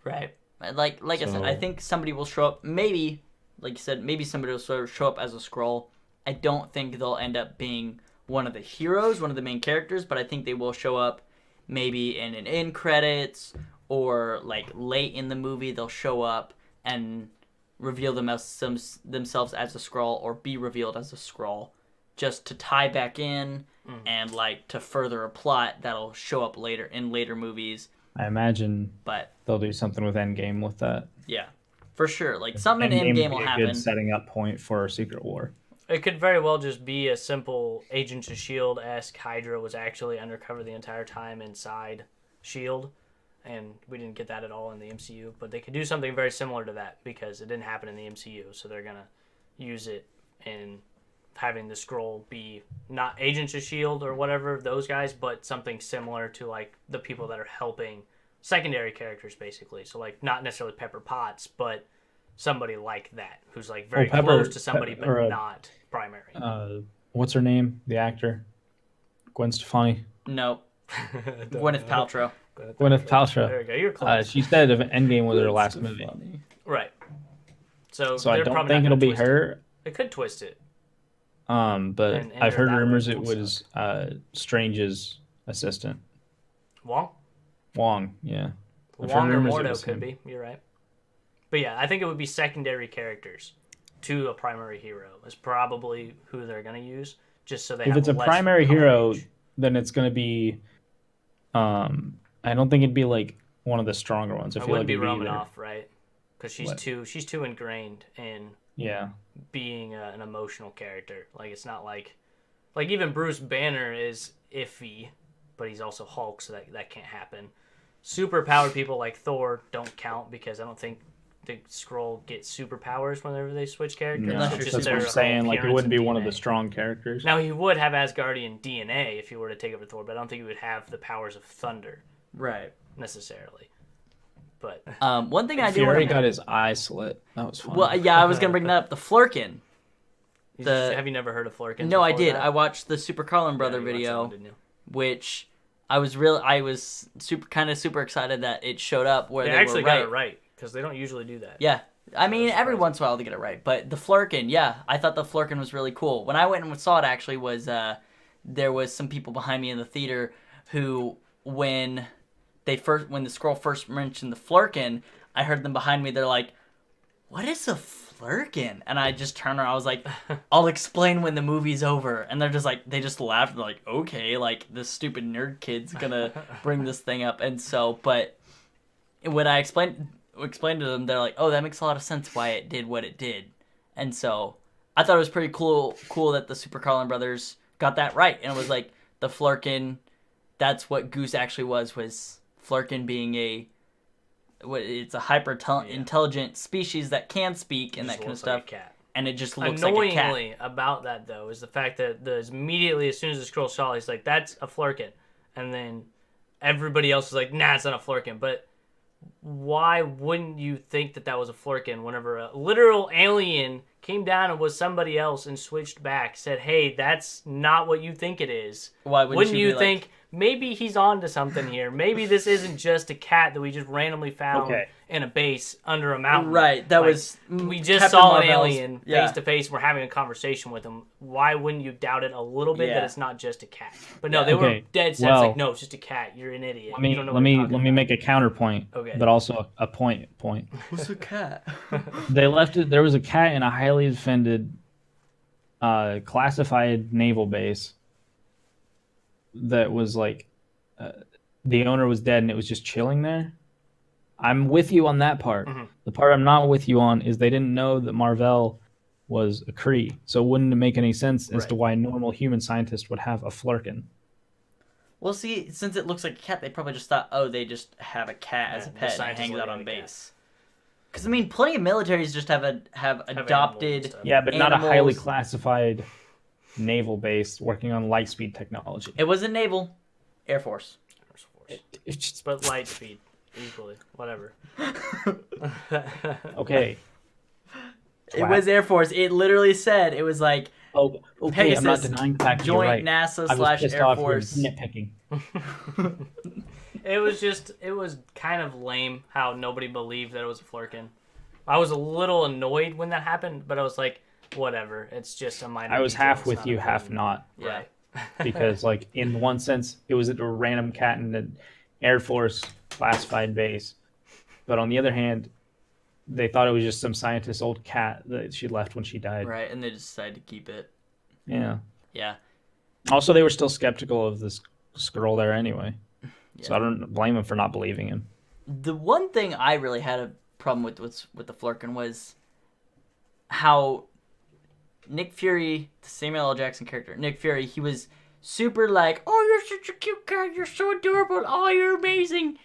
Right. Like I said, I So- think somebody will show up. Maybe, like you said, maybe somebody will sort of show up as a scroll. I don't think they'll end up being one of the heroes, one of the main characters, but I think they will show up maybe in an end credits or like late in the movie. They'll show up and reveal themselves as a scroll or be revealed as a scroll, just to tie back in and like to further a plot that'll show up later in later movies. I imagine But they'll do something with Endgame with that. yeah, for sure. Like something in Endgame Endgame would will be a happen. good setting up point for a Secret War. it could very well just be a simple Agents of S.H.I.E.L.D.-esque Hydra was actually undercover the entire time inside S.H.I.E.L.D., and we didn't get that at all in the MCU, but they could do something very similar to that because it didn't happen in the MCU, so they're going to use it in having the scroll be not Agents of S.H.I.E.L.D. or whatever, those guys, but something similar to like the people that are helping secondary characters basically. So like not necessarily Pepper Potts, but somebody like that who's like very Pepper- close to somebody but or, not primary. What's her name? The actor, Gwen Stefani. No, Gwyneth Paltrow. Gwyneth Paltrow. There you go. You're close. She said if Endgame was her last movie, Right. So so I they're don't probably think not it'll gonna be twist it. her. They could twist it. But And I've heard that rumors would it was Strange's assistant, Wong? Wong. Yeah, I've heard Wong or rumors it Mordo was could him. be. You're right. But yeah, I think it would be secondary characters to a primary hero is probably who they're going to use, just so they If have it's a less primary hero, coverage. then it's going to be. I don't think it'd be like one of the stronger ones. I It feel like wouldn't be it'd be either- Romanoff, right? Because What? she's too ingrained in Yeah, being an emotional character. Like it's not like even Bruce Banner is iffy, but he's also Hulk, so that can't happen. Super powered people like Thor don't count because I don't think the Skrull get superpowers whenever they switch characters. no, Unless It's you're just that's what their I'm saying. Like it appearance wouldn't be and one of the DNA. strong characters. Now he would have Asgardian DNA if he were to take over Thor, but I don't think he would have the powers of thunder Right. necessarily. But One thing I do Fury want to. got his eye slit. That was fun. Well, yeah, I was gonna bring that up. The Flurkin. have you never heard of Flurkins? No, I before did. that? I watched the Super Carlin Brother Yeah, you watched that video, one, didn't you? which I was super excited that it showed up where They they actually were got right. it right because they don't usually do that. Yeah. I mean, was every surprising. once in a while they get it right. But the Flurkin, yeah, I thought the Flurkin was really cool. When I went and saw it, actually, was there was some people behind me in the theater who, when the Skrull first mentioned the Flurkin, I heard them behind me. They're like, "What is a Flurkin?" And I just turned around. I was like, "I'll explain when the movie's over." And they're just like, they just laughed. They're like, "Okay, like this stupid nerd kid's gonna bring this thing up." And so, but when I explained to them, they're like, "Oh, that makes a lot of sense why it did what it did." And so I thought it was pretty cool that the Super Carlin brothers got that right. And it was like the Flurkin, that's what Goose actually was Flurkin being it's a hyper intelligent species that can speak and Just that kind of looks like a stuff. cat. And it just looks like a cat. Annoyingly about that though is the fact that immediately as soon as the scroll saw it, he's like, "That's a Flurkin," and then everybody else is like, "Nah, it's not a Flurkin." But why wouldn't you think that was a Flurkin whenever a literal alien came down and was somebody else and switched back, said, hey, that's not what you think it is? Why wouldn't you be think maybe he's on to something here? Maybe this isn't just a cat that we just randomly found in a base under a mountain. Right, that was... We just Captain saw an Marvel's- alien yeah. face to face. We're having a conversation with him. Why wouldn't you doubt it a little bit that it's not just a cat? But no, they were dead set. Well, it's like, no, it's just a cat. You're an idiot. Let me You don't know let what you're me talking let me about. make a counterpoint, Okay. but also a point. Who's a cat? They left it. There was a cat in a highly defended, classified naval base. That was like, the owner was dead and it was just chilling there. I'm with you on that part. Mm-hmm. The part I'm not with you on is they didn't know that Marvell was a Kree, so wouldn't it make any sense as to why a normal human scientist would have a Flurkin? Well, see, since it looks like a cat, they probably just thought, oh, they just have a cat as a the pet and it scientists hangs look out like on a cat. base. Because, I mean, plenty of militaries just have animals adopted... and stuff. Yeah, but not a highly Animals. classified naval base working on light speed technology. It wasn't naval. Air Force. It's just, But light speed, equally. Whatever. okay. It was Air Force. It literally said, it was like, Oh, okay. I'm not Pegasus, denying the fact you're Joint right. NASA I was / pissed Air off you're Force. nitpicking. It was kind of lame how nobody believed that it was a Flurkin. I was a little annoyed when that happened, but I was like, whatever. It's just a minor I was detail, half it's with not you, half important. not. Right. Because, like, in one sense, it was a random cat in an Air Force classified base. But on the other hand, they thought it was just some scientist's old cat that she left when she died. Right, and they decided to keep it. Yeah. Yeah. Also, they were still skeptical of this scroll there anyway. So Yeah. I don't blame them for not believing him. The one thing I really had a problem with the Flurkin was how Nick Fury, the Samuel L. Jackson character, Nick Fury, he was super like, oh, you're such a cute cat, you're so adorable, oh, you're amazing,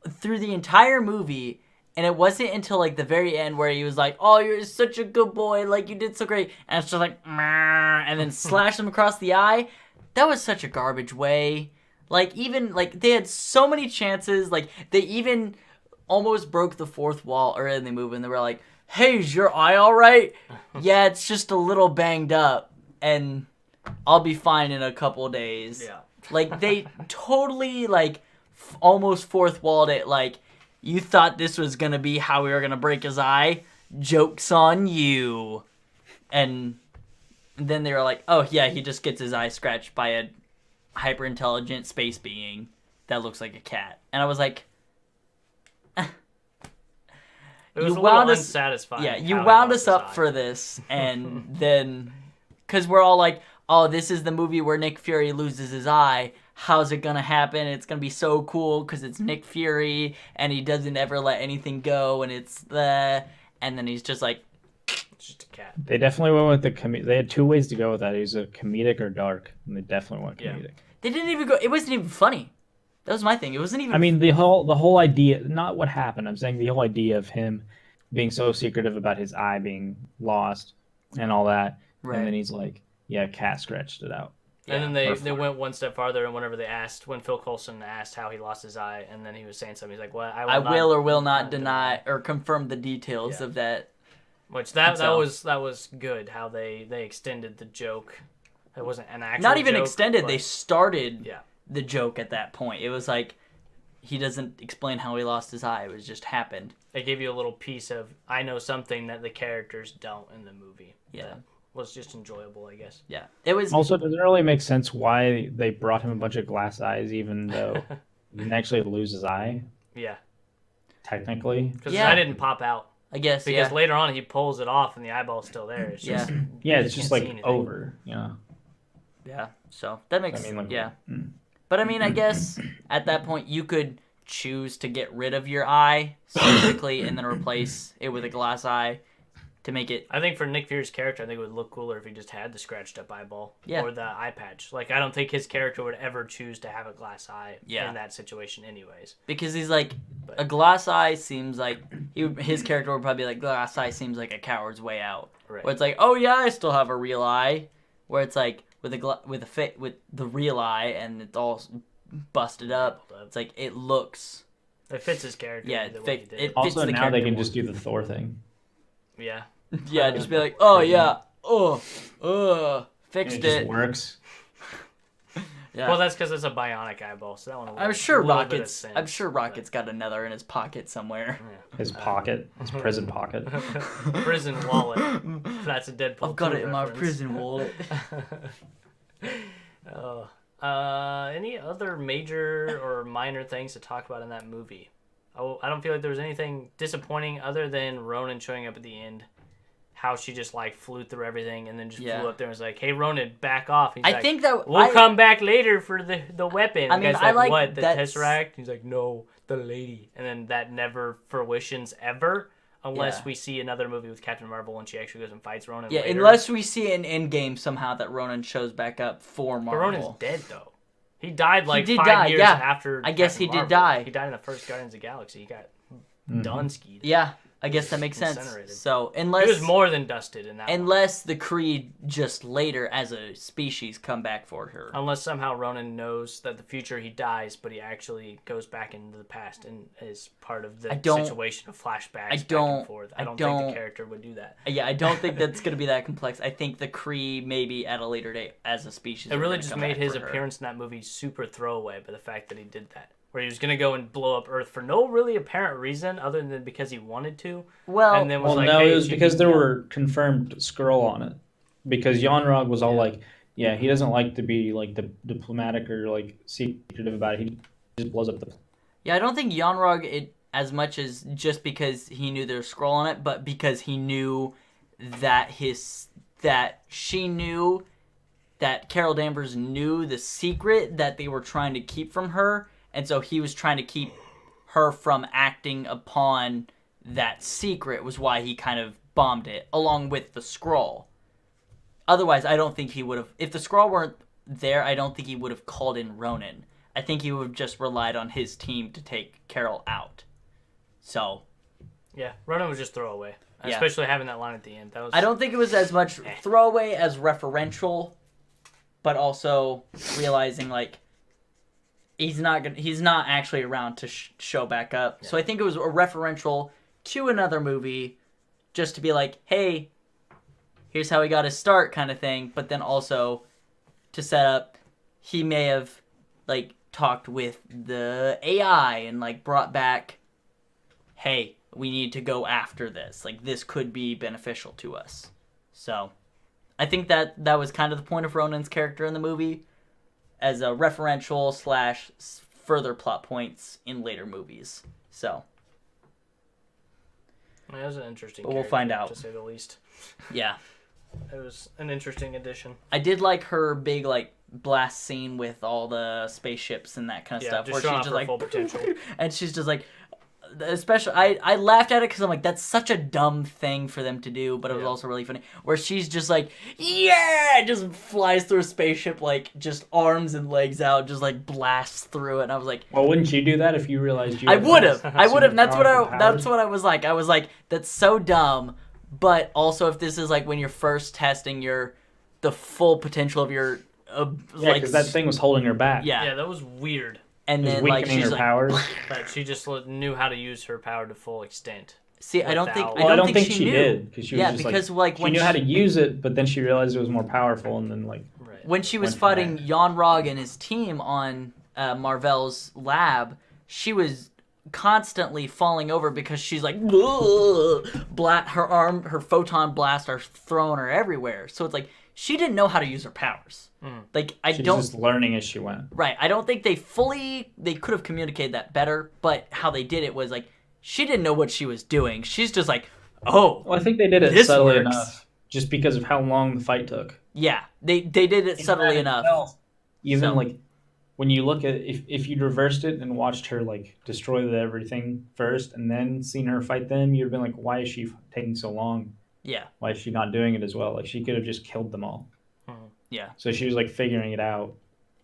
through the entire movie. And it wasn't until like the very end where he was like, oh, you're such a good boy, like you did so great, and it's just like, "Meow," and then slash him across the eye. That was such a garbage way. Like, even, like, they had so many chances. Like, they even almost broke the fourth wall early in the movie, and they were like, hey, is your eye all right? Yeah, it's just a little banged up, and I'll be fine in a couple days. Yeah. Like, they totally, like, almost fourth walled it. Like, you thought this was going to be how we were going to break his eye? Joke's on you. And then they were like, oh, yeah, he just gets his eye scratched by a hyper-intelligent space being that looks like a cat. And I was like, It was You a wound little us- unsatisfying. yeah, you how he wound lost us up his eye. for this. And then, because we're all like, oh, this is the movie where Nick Fury loses his eye. How's it going to happen? It's going to be so cool because it's Nick Fury and he doesn't ever let anything go. And it's the... And then he's just like, It's just a cat. They definitely went with the They had two ways to go with that. Either comedic or dark, and they definitely went Yeah. comedic. they didn't even go... It wasn't even funny. That was my thing. It wasn't even... I mean, the whole idea, not what happened. I'm saying the whole idea of him being so secretive about his eye being lost and all that, Right. and then he's like, "Yeah, cat scratched it out." And then Or they Flurkin. went one step farther, and whenever when Phil Coulson asked how he lost his eye, and then he was saying something, he's like, "Well, I will or will not deny or confirm the details Yeah. of that. Which that So- was good how they extended the joke. It wasn't an actual Not even joke, extended. but- They started yeah. the joke at that point. It was like he doesn't explain how he lost his eye. It was just happened. They gave you a little piece of I know something that the characters don't in the movie. Yeah. That was just enjoyable, I guess. Yeah. It was... Also, it doesn't really make sense why they brought him a bunch of glass eyes, even though he didn't actually lose his eye, Yeah, technically. because Yeah. I didn't pop out. I guess, Because yeah. later on he pulls it off and the eyeball's still there. It's Yeah. just Yeah, you it's just can't like see anything. over, you know. Yeah. So that makes... I mean, like, yeah. mm. But I mean, I guess at that point you could choose to get rid of your eye surgically and then replace it with a glass eye to make it... I think for Nick Fury's character, I think it would look cooler if he just had the scratched up eyeball Yeah. or the eye patch. Like I don't think his character would ever choose to have a glass eye Yeah. in that situation, anyways. Because he's like, But- a glass eye seems like... his character would probably be like, glass eye seems like a coward's way out. Right. Where it's like, oh yeah, I still have a real eye. Where it's like, with the real eye and it's all busted up, it's like, it looks It fits his character. Yeah, the way he did it Also, fits the now they character can more. just do the Thor thing. Yeah. Yeah, just be like, oh yeah, fixed It just it. works. Yeah. Well, that's because it's a bionic eyeball, so that one. I'm sure a little bit of Rocket's. sense, I'm sure Rocket's got another in his pocket somewhere. His pocket, his prison pocket. Prison wallet. That's a Deadpool. I've got 2 it in my reference. prison wallet. Any other major or minor things to talk about in that movie? I don't feel like there was anything disappointing other than Ronan showing up at the end. How she just like flew through everything and then just Yeah. flew up there and was like, "Hey, Ronan, back off." He's I like, think that we'll come back later for the weapon. I The mean, guy's I like what, the that's- Tesseract? He's like, no, the lady. And then that never fruitions ever unless Yeah. we see another movie with Captain Marvel and she actually goes and fights Ronan Yeah, later. unless we see in Endgame somehow that Ronan shows back up for But Marvel. Ronan's dead, though. He died like did 5 die, years yeah. after I guess Captain he did Marvel. die. He died in the first Guardians of the Galaxy. He got Mhm. done-skied. Yeah, I guess that makes sense. Incinerated. So He unless was more than dusted in that one. unless the Kree just later as a species come back for her. Unless somehow Ronan knows that the future he dies, but he actually goes back into the past and is part of the I don't- situation of flashbacks I back don't- and forth. I I don't think don't- the character would do that. Yeah, I don't think that's going to be that complex. I think the Kree maybe at a later date as a species. It are really gonna just come made back his for her. appearance in that movie super throwaway by the fact that he did that. Where he was going to go and blow up Earth for no really apparent reason other than because he wanted to. Well, And then was Well, like, no, hey, it was you because can- there were confirmed Skrull on it. Because Yonrog was all like, yeah, he doesn't like to be like diplomatic or like secretive about it. He just blows up the. yeah, I don't think Yonrog it as much as just because he knew there was Skrull on it, but because he knew that she knew that Carol Danvers knew the secret that they were trying to keep from her, and so he was trying to keep her from acting upon that secret was why he kind of bombed it, along with the Skrull. Otherwise, I don't think he would have... If the Skrull weren't there, I don't think he would have called in Ronan. I think he would have just relied on his team to take Carol out. So, Yeah, Ronan was just throwaway. Yeah. Especially having that line at the end. That was. I don't think it was as much throwaway as referential, but also realizing like he's not actually around to show back up. Yeah. So I think it was a referential to another movie, just to be like, hey, here's how he got his start, kind of thing. But then also to set up, he may have like talked with the AI and like brought back, hey, we need to go after this. Like this could be beneficial to us. So I think that was kind of the point of Ronan's character in the movie, as a referential / further plot points in later movies. So It was an interesting. But we'll character, find out. to say the least. yeah, It was an interesting addition. I did like her big like blast scene with all the spaceships and that kind of Yeah, stuff, just where showing she's off just her like full potential. and she's just like. Especially, I laughed at it because I'm like, that's such a dumb thing for them to do, but it was Yeah. also really funny. Where she's just like, yeah, just flies through a spaceship, like just arms and legs out, just like blasts through it. And I was like, Well, wouldn't you do that if you realized you? I had would have, some I would have. That's what powerful that's powers? what I was like. I was like, that's so dumb. But also, if this is like when you're first testing the full potential of your, Yeah, like, because that thing was holding her back. yeah. Yeah, that was weird. And It was then like weakening she's her like, powers. That she just knew how to use her power to full extent. see, I don't think, without- Well, I don't think she knew. did because she was Yeah, just because like, like she when knew how to use it, but then she realized it was more powerful, and then like Right. when she was went from fighting there. Yonrog and his team on Marvel's lab, she was constantly falling over because she's like, her photon blasts are throwing her everywhere. So it's like she didn't know how to use her powers. Mhm. Like I she's don't just learning as she went. right. I don't think they could have communicated that better. But how they did it was like she didn't know what she was doing. She's just like, oh Well, I think they did it This subtly works. enough, just because of how long the fight took. yeah, they did it subtly enough. Even So- like when you look at if you'd reversed it and watched her like destroy everything first, and then seen her fight them, you'd have been like, why is she taking so long? Yeah, Why is she not doing it as well? Like she could have just killed them all. yeah. So she was like figuring it out.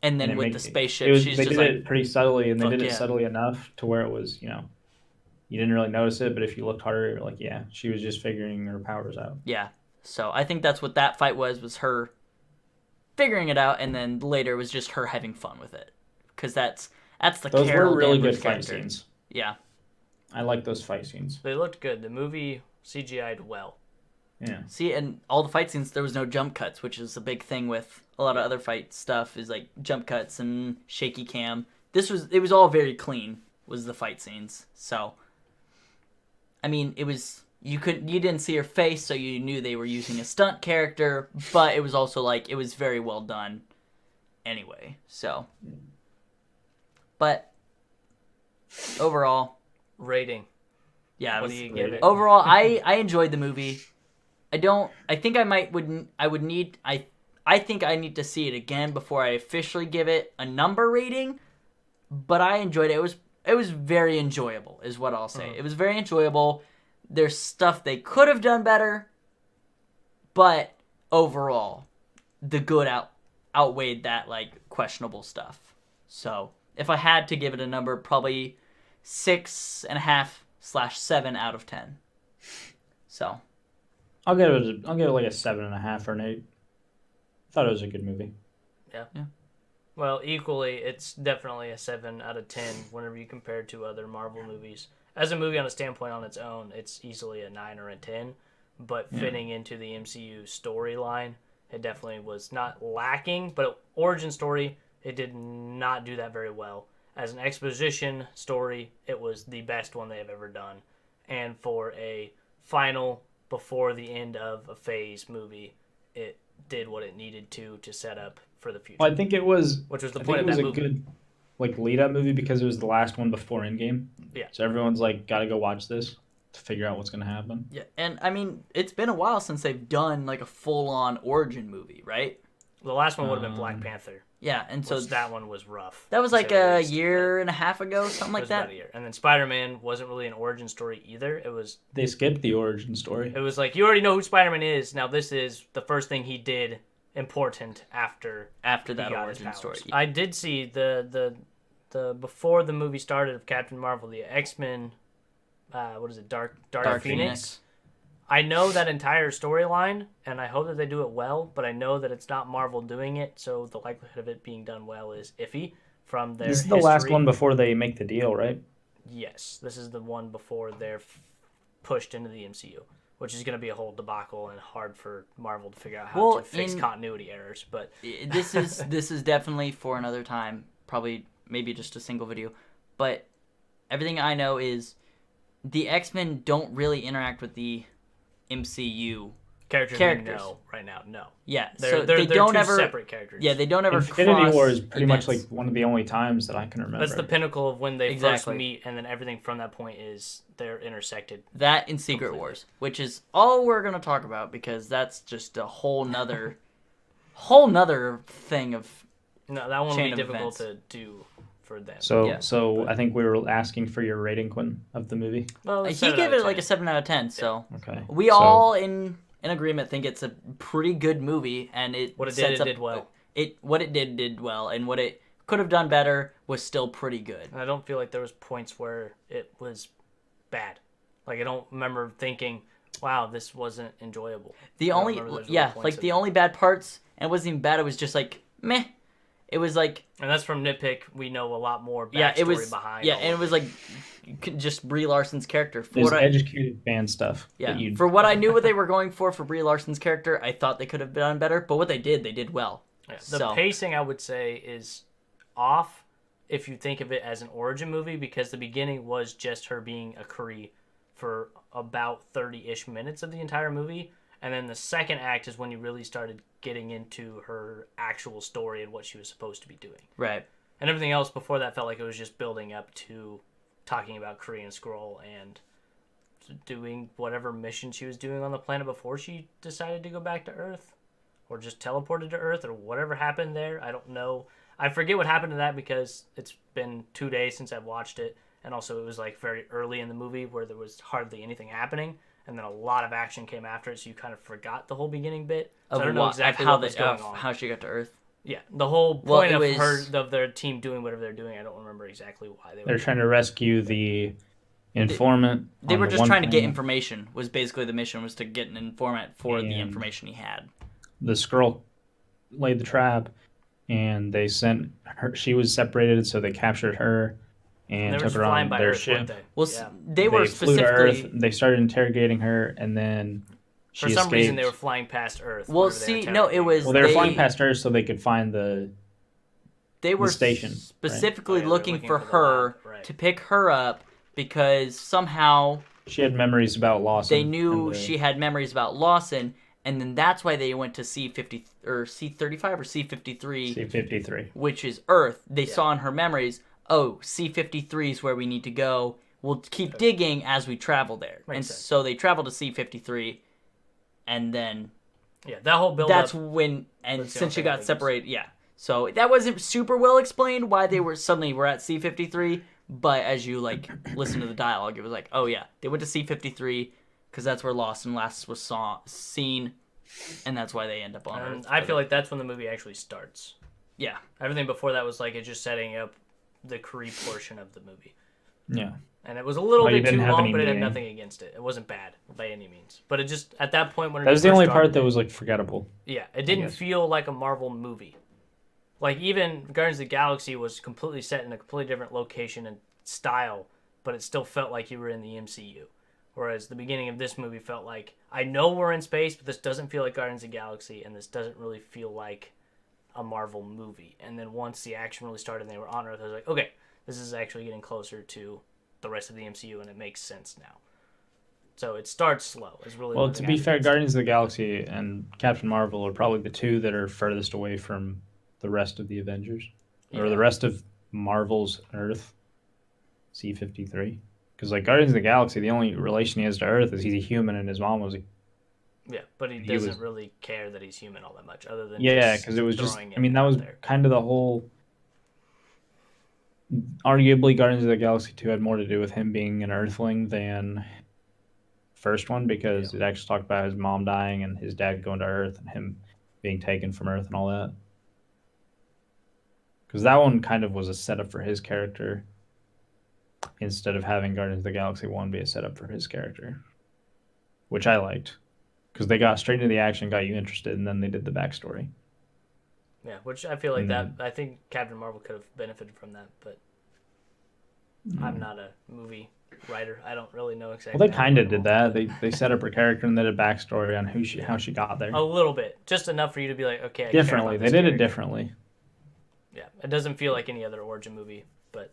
And then and it with make- the spaceship, it was, she's they just did like, it pretty subtly, and they fuck did it yeah. subtly enough to where it was, you didn't really notice it, but if you looked harder, you're like, yeah, she was just figuring her powers out. yeah. So I think that's what that fight was her figuring it out, and then later was just her having fun with it, because that's the Those Carol were really Danvers good fight character. scenes. Yeah. I like those fight scenes. They looked good. The movie CGI'd well. Yeah. See, and all the fight scenes, there was no jump cuts, which is a big thing with a lot of other fight stuff, is like jump cuts and shaky cam. It was all very clean, was the fight scenes. So, I mean, you didn't see her face, so you knew they were using a stunt character, but it was also like, it was very well done anyway, so. But, overall, Rating. yeah, What do you give it? overall, I enjoyed the movie. I think I think I need to see it again before I officially give it a number rating, but I enjoyed it. It was very enjoyable, is what I'll say. It was very enjoyable. There's stuff they could have done better, but overall, the good outweighed that like questionable stuff. So if I had to give it a number, probably 6.5/7 out of 10. So I'll give it like a 7.5 or an 8. Thought it was a good movie. Yeah. Well, equally, it's definitely a 7 out of 10 whenever you compare it to other Marvel movies. As a movie on a standpoint on its own, it's easily a 9 or a 10. But fitting into the MCU storyline, it definitely was not lacking. But origin story, it did not do that very well. As an exposition story, it was the best one they have ever done. And for a final, before the end of a phase movie, it did what it needed to set up for the future. Well, I think it was. Which was the I point think of it that was a movie. good like lead up movie because it was the last one before Endgame. Yeah. So everyone's like, got to go watch this to figure out what's gonna happen. yeah, and I mean, it's been a while since they've done like a full-on origin movie, right? The last one would have been Black Panther. Yeah, and so So that one was rough. that was to like say the a least. year and a half ago, something It like was that. about a year. And then Spider-Man wasn't really an origin story either. It was They skipped the origin story. like, you already know who Spider-Man is. Now this is the first thing he did important after After he that got his origin powers. story. I did see the before the movie started of Captain Marvel, the X-Men, what is it, Dark Phoenix. I know that entire storyline, and I hope that they do it well, but I know that it's not Marvel doing it, so the likelihood of it being done well is iffy from their This is the last history. one before they make the deal, right? Yes, this is the one before they're pushed into the MCU, which is going to be a whole debacle and hard for Marvel to figure out how Well, to fix continuity errors. But This is definitely for another time, probably maybe just a single video. But everything I know is the X-Men don't really interact with the MCU. characters. Characters. No, right now, no. Yeah, They're, so they're, they they're don't two ever. separate characters. Yeah, they don't ever Infinity cross War is pretty much events. like one of the only times that I can remember. That's the pinnacle of when they Exactly. first meet, and then everything from that point is they're intersected. That in Secret Completely. Wars, which is all we're gonna talk about because that's just a whole nother thing of. No, that one would Chain be of difficult events. to do for them. So, Yeah. I think we were asking for your rating, Quinn, of the movie. Well, He let's set gave out of it like a 10. 7 out of 10. So Okay. we So- all in agreement think it's a pretty good movie, and What it sets did, up, it did well. What it did well, and what it could have done better was still pretty good. And I don't feel like there was points where it was bad. Like I don't remember thinking, "Wow, this wasn't enjoyable." The I don't only remember those yeah, little points like in the there. only bad parts, and it wasn't even bad. It was just like meh. It was like And that's from nitpick. We know a lot more backstory yeah, it was behind. yeah, all and it of was like just Brie Larson's character. For There's what I, educated fan stuff. yeah, That you, for what I knew what they were going for Brie Larson's character, I thought they could have done better. But what they did well. Yeah, the So- pacing, I would say, is off if you think of it as an origin movie, because the beginning was just her being a Kree for about 30-ish minutes of the entire movie, and then the second act is when you really started getting into her actual story and what she was supposed to be doing. Right. And everything else before that felt like it was just building up to talking about Korean Scroll and doing whatever mission she was doing on the planet before she decided to go back to Earth. Or just teleported to Earth, or whatever happened there. I don't know. I forget what happened to that because it's been 2 days since I've watched it. And also it was like very early in the movie where there was hardly anything happening. And then a lot of action came after it, so you kind of forgot the whole beginning bit. So I don't know exactly how what was going on. how she got to Earth. Yeah, the whole Well, point it of was- of their team doing whatever they're doing, I don't remember exactly why they they're were. trying to rescue the informant. They on were the just one trying to get planet. information. Was basically the mission was to get an informant for the And- information he had. The Skrull laid the trap, and they sent her. She was separated, so they captured her, and They were took just her flying on by their Earth, weren't ship. they? Well, Yeah. they were flew to Earth. specifically. They started interrogating her, and then For she some reason, escaped. they were flying past Earth. Well, whenever they were see, no, it was- Well, they were they- flying past Earth so they could find the. They were station, right? specifically Oh, yeah, they're looking looking for for the her lab, right. to pick her up because somehow She had memories about Lawson. they knew and the- she had memories about Lawson, and then that's why they went to C50 or C35 or C53, C-53. which is Earth. They saw in her memories, oh, C53 is where we need to go. We'll keep digging as we travel there. Makes and sense. so they travel to C53, and then Yeah, that whole build that's up. when, and That's the since she only thing got I think separated, yeah. So that wasn't super well explained why they were suddenly were at C53, but as you like listen to the dialogue, it was like, oh yeah, they went to C53 because that's where Lawson last was seen, and that's why they end up on And Earth. I feel like that's when the movie actually starts. yeah, Everything before that was like it's just setting up the Kree portion of the movie. Yeah. And it was a little Well, you bit too didn't have long, any but it had meaning. nothing against it. It wasn't bad by any means. But it just, at that point when it That was the first only started, part that was like forgettable. Yeah, it didn't guess. feel like a Marvel movie. Like, even Guardians of the Galaxy was completely set in a completely different location and style, but it still felt like you were in the MCU. Whereas the beginning of this movie felt like, I know we're in space, but this doesn't feel like Guardians of the Galaxy, and this doesn't really feel like a Marvel movie. And then once the action really started and they were on Earth, I was like, okay, this is actually getting closer to the rest of the MCU, and it makes sense now. So it starts slow. Is really Well, one to thing be I fair, noticed. Guardians of the Galaxy and Captain Marvel are probably the two that are furthest away from the rest of the Avengers. Or Yeah. the rest of Marvel's Earth. C-53. Because, like, Guardians of the Galaxy, the only relation he has to Earth is he's a human and his mom was a... Yeah, but he He doesn't was- really care that he's human all that much, other than Yeah, just because it was just... throwing I mean, it that out was there. kind of the whole... Arguably, Guardians of the Galaxy 2 had more to do with him being an Earthling than first one, because it actually talked about his mom dying and his dad going to Earth and him being taken from Earth and all that. Because that one kind of was a setup for his character instead of having Guardians of the Galaxy 1 be a setup for his character, which I liked. Because they got straight into the action, got you interested, and then they did the backstory. Yeah, which I feel like And that. I think Captain Marvel could have benefited from that, but I'm not a movie writer. I don't really know exactly. Well, they how kind of it did all- that. They set up her character and they did a backstory on how she got there. A little bit, just enough for you to be like, okay, I care Differently, about they this did it character. differently. Yeah, it doesn't feel like any other origin movie, but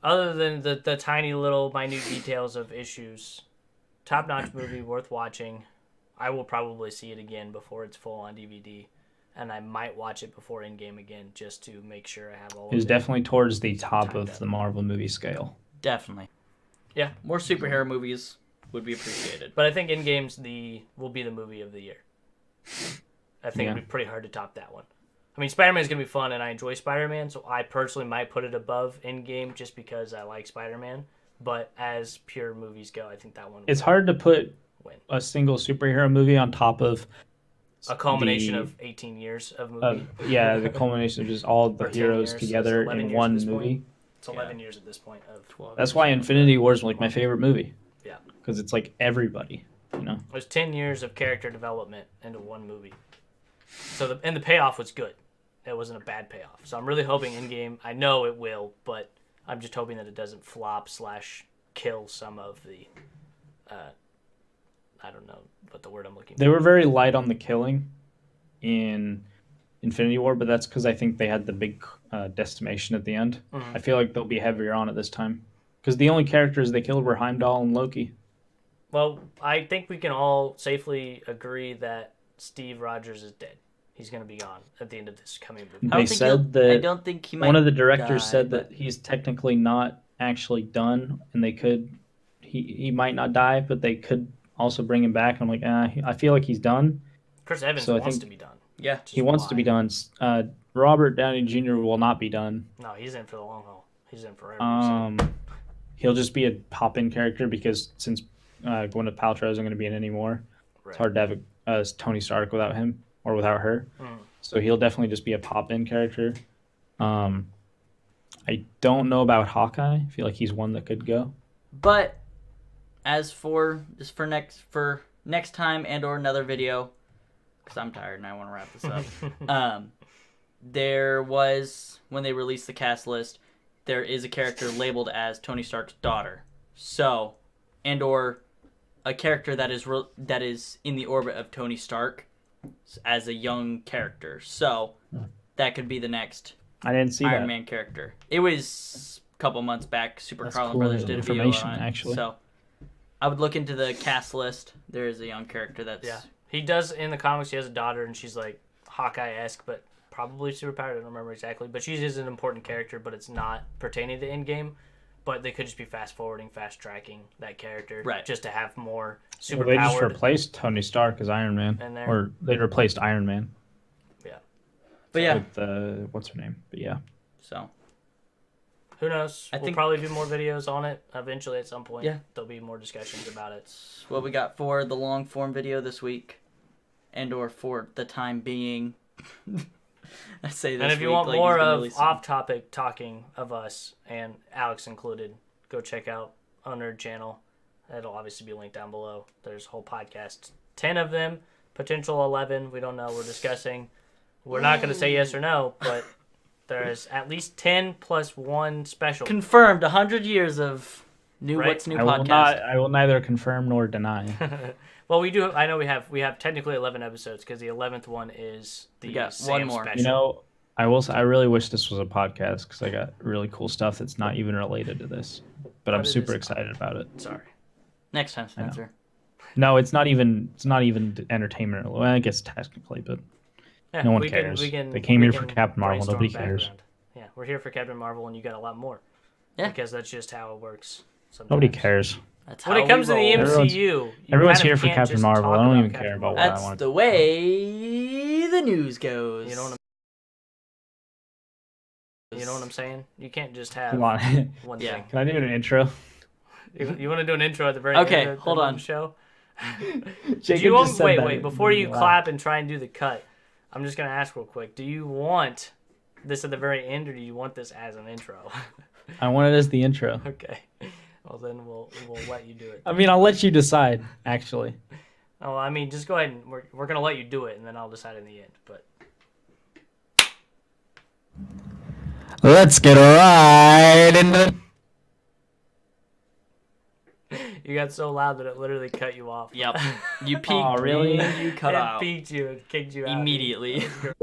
other than the tiny little minute details of issues, top-notch movie, worth watching. I will probably see it again before it's full on DVD, and I might watch it before Endgame again just to make sure I have all It was of it. definitely towards the top Timed of up. the Marvel movie scale. definitely. Yeah. More superhero movies would be appreciated. But I think Endgame's will be the movie of the year. I think Yeah. it'd be pretty hard to top that one. I mean, Spider-Man's going to be fun, and I enjoy Spider-Man, so I personally might put it above Endgame just because I like Spider-Man. But as pure movies go, I think that one It's hard to put win. a single superhero movie on top of A culmination the- of 18 years of movie. the culmination of just all the Or 10 heroes years, together so 11 in years one at this point. movie. It's 11 years at this point. Of 12. That's why Infinity War is like my favorite movie. Yeah. Because it's like everybody, you know. There's 10 years of character development into one movie. So the payoff was good. It wasn't a bad payoff. So I'm really hoping Endgame. I know it will, but I'm just hoping that it doesn't flop / kill some of the. I don't know what the word I'm looking for. They were very light on the killing in Infinity War, but that's because I think they had the big decimation at the end. Mhm. I feel like they'll be heavier on it this time. Because the only characters they killed were Heimdall and Loki. Well, I think we can all safely agree that Steve Rogers is dead. He's going to be gone at the end of this coming movie. They I don't think said I that don't think he might. one of the directors die, said but- that he's technically not actually done, and they could, he might not die, but they could also bring him back. And I'm like, I feel like he's done. Chris Evans So I wants think- to be done. Yeah. Just He wants to why? be done. Robert Downey Jr. will not be done. No, he's in for the long haul. He's in forever. so. He'll just be a pop-in character because since Gwyneth Paltrow isn't going to be in anymore, Right. it's hard to have a Tony Stark without him or without her. Mm. So he'll definitely just be a pop-in character. I don't know about Hawkeye. I feel like he's one that could go. But as for just for next time and or another video, because I'm tired and I want to wrap this up. There was when they released the cast list, there is a character labeled as Tony Stark's daughter. So, and or a character that is in the orbit of Tony Stark as a young character. So, that could be the next I didn't see Iron that. Man character. It was a couple months back. Super That's Carlin cool Brothers did a video information, on it. actually. So, I would look into the cast list. There is a young character that's... Yeah. He does, in the comics, he has a daughter, and she's like Hawkeye-esque, but probably superpowered. I don't remember exactly. But she is an important character, but it's not pertaining to Endgame. But they could just be fast-forwarding, fast-tracking that character. Right. Just to have more Well, they just superpowered. replaced Tony Stark as Iron Man. In there. Or they replaced Iron Man But yeah, with, what's her name? But yeah. so... Who knows? I We'll think- probably do more videos on it eventually at some point. Yeah. There'll be more discussions about it. That's what we got for the long form video this week, and or for the time being. I say this. And if you week want like more he's been of releasing. off-topic talking of us, and Alex included, go check out Unnerd channel. It'll obviously be linked down below. There's a whole podcast. 10 of them, potential 11. We don't know. We're discussing. We're not going to say yes or no, but there's at least 10 plus one special. confirmed 100 years of new Right. what's new I will podcast. I will neither confirm nor deny. Well, we do. I know we have technically 11 episodes because the 11th one is the We got Sam one more. special. You know, I will. I really wish this was a podcast because I got really cool stuff that's not even related to this. But I'm But it super is. excited about it. Sorry. Next time, Spencer. No, it's not even. It's not even entertainment. Well, I guess technically, but Yeah, No one we cares. They They came we here for can Captain Marvel. brainstorm Nobody cares. background. Yeah, we're here for Captain Marvel, and you got a lot more. Yeah. Because that's just how it works. Sometimes. Nobody cares. That's When how it comes to we the roll. Everyone's- MCU, you Everyone's kind here of for can't Captain just Marvel. talk I don't about even Captain care about Marvel. what I That's want. the way the news goes. You know what I'm saying? You can't just have Come on. one Yeah. thing. Can I do an intro? You want to do an intro at the very Okay, end of hold the on. show? Do Jacob you want, just said wait, that. wait, before you Wow. clap and try and do the cut, I'm just going to ask real quick. Do you want this at the very end, or do you want this as an intro? I want it as the intro. Okay. Well, then we'll let you do it. I mean, I'll let you decide. Actually, Oh, I mean, just go ahead and we're going to let you do it, and then I'll decide in the end. But let's get right into. you got so loud that it literally cut you off. Yep. You peaked. Aw, really? You cut it out peaked you. It kicked you out. immediately. That was great.